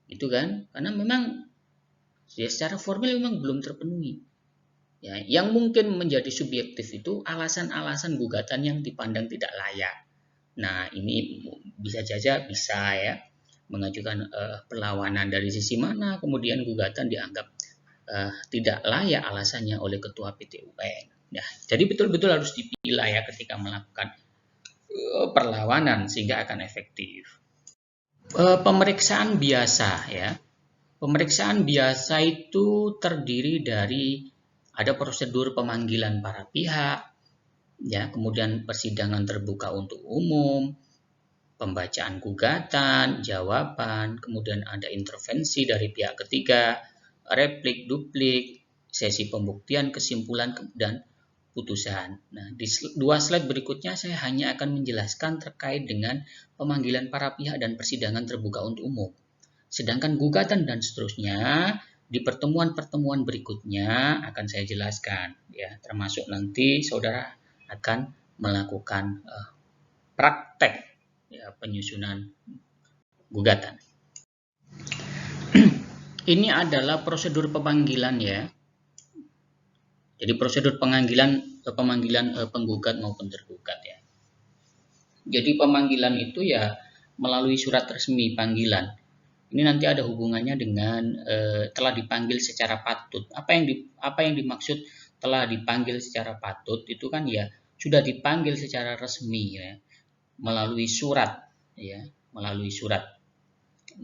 gitu kan? Karena memang ya secara formil memang belum terpenuhi. Ya, yang mungkin menjadi subjektif itu alasan-alasan gugatan yang dipandang tidak layak. Nah, ini bisa saja bisa ya mengajukan perlawanan dari sisi mana, kemudian gugatan dianggap tidak layak alasannya oleh ketua PT UN. Ya, jadi betul-betul harus dipilah ya ketika melakukan perlawanan sehingga akan efektif. Pemeriksaan biasa ya. Pemeriksaan biasa itu terdiri dari ada prosedur pemanggilan para pihak, ya, kemudian persidangan terbuka untuk umum, pembacaan gugatan, jawaban, kemudian ada intervensi dari pihak ketiga, replik, duplik, sesi pembuktian, kesimpulan, dan putusan. Nah, di dua slide berikutnya saya hanya akan menjelaskan terkait dengan pemanggilan para pihak dan persidangan terbuka untuk umum. Sedangkan gugatan dan seterusnya di pertemuan-pertemuan berikutnya akan saya jelaskan, ya, termasuk nanti saudara akan melakukan praktek ya, penyusunan gugatan. Ini adalah prosedur pemanggilan ya. Jadi prosedur pemanggilan penggugat maupun tergugat ya. Jadi pemanggilan itu ya melalui surat resmi panggilan. Ini nanti ada hubungannya dengan telah dipanggil secara patut. Apa yang dimaksud telah dipanggil secara patut itu kan ya sudah dipanggil secara resmi ya melalui surat ya, melalui surat.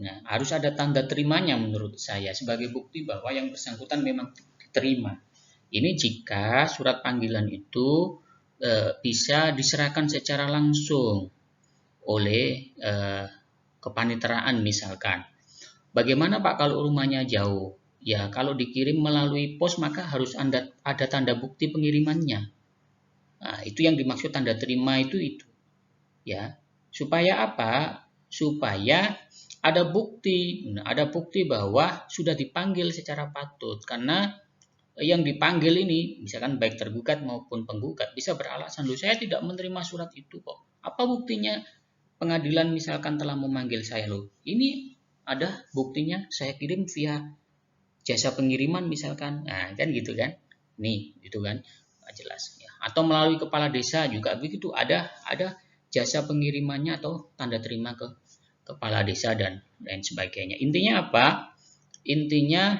Nah, harus ada tanda terimanya menurut saya sebagai bukti bahwa yang bersangkutan memang diterima. Ini jika surat panggilan itu bisa diserahkan secara langsung oleh kepaniteraan misalkan. Bagaimana Pak kalau rumahnya jauh? Ya, kalau dikirim melalui pos maka harus ada tanda bukti pengirimannya. Nah, itu yang dimaksud tanda terima itu. Ya, supaya apa? Supaya ada bukti bahwa sudah dipanggil secara patut. Karena yang dipanggil ini, misalkan baik tergugat maupun penggugat, bisa beralasan, loh saya tidak menerima surat itu kok. Apa buktinya pengadilan misalkan telah memanggil saya loh? Ini ada buktinya saya kirim via jasa pengiriman misalkan, nah kan gitu kan, nih gitu kan, jelas ya. Atau melalui kepala desa juga begitu, ada jasa pengirimannya atau tanda terima ke kepala desa dan lain sebagainya. Intinya apa? Intinya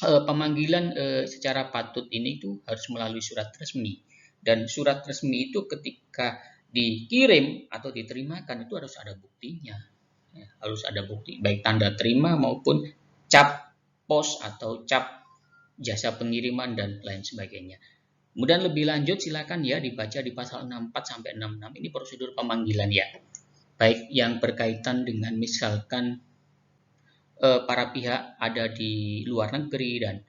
pemanggilan secara patut ini itu harus melalui surat resmi, dan surat resmi itu ketika dikirim atau diterimakan itu harus ada buktinya. Ya, harus ada bukti baik tanda terima maupun cap pos atau cap jasa pengiriman dan lain sebagainya. Kemudian lebih lanjut silakan ya dibaca di pasal 64 sampai 66 ini prosedur pemanggilan ya. Baik yang berkaitan dengan misalkan para pihak ada di luar negeri dan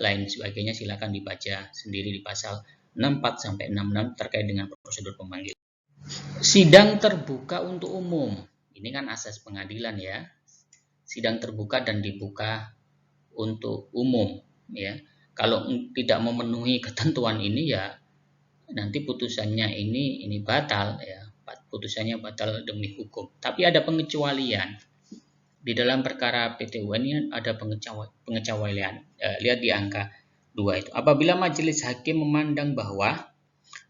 lain sebagainya, silakan dibaca sendiri di pasal 64 sampai 66 terkait dengan prosedur pemanggilan. Sidang terbuka untuk umum. Ini kan asas pengadilan ya. Sidang terbuka dan dibuka untuk umum ya. Kalau tidak memenuhi ketentuan ini ya nanti putusannya ini batal ya. Putusannya batal demi hukum. Tapi ada pengecualian. Di dalam perkara PT UN ini ada pengecualian. Lihat di angka 2 itu. Apabila majelis hakim memandang bahwa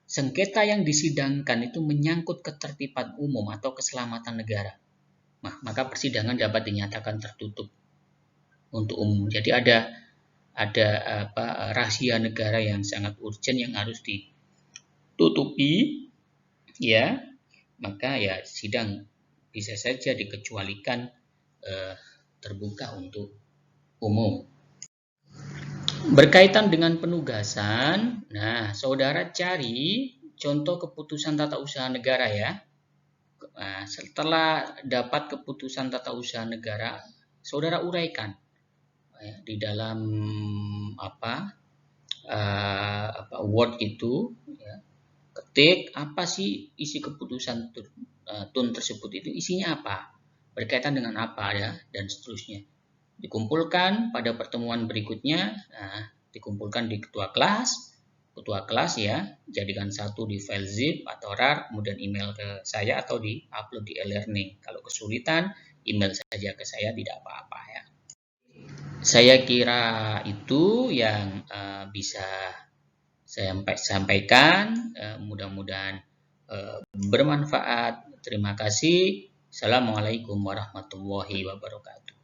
sengketa yang disidangkan itu menyangkut ketertiban umum atau keselamatan negara, maka persidangan dapat dinyatakan tertutup untuk umum. Jadi ada rahasia negara yang sangat urgent yang harus ditutupi, ya, maka ya sidang bisa saja dikecualikan terbuka untuk umum. Berkaitan dengan penugasan, nah saudara cari contoh keputusan tata usaha negara ya. Nah, setelah dapat keputusan tata usaha negara, saudara uraikan ya, di dalam Word itu, ya, ketik apa sih isi keputusan tun tersebut itu isinya apa, berkaitan dengan apa ya, dan seterusnya. Dikumpulkan pada pertemuan berikutnya, dikumpulkan di ketua kelas ya, jadikan satu di file zip atau RAR, kemudian email ke saya atau di-upload di e-learning. Kalau kesulitan, email saja ke saya, tidak apa-apa ya. Saya kira itu yang bisa saya sampaikan, mudah-mudahan bermanfaat. Terima kasih. Assalamualaikum warahmatullahi wabarakatuh.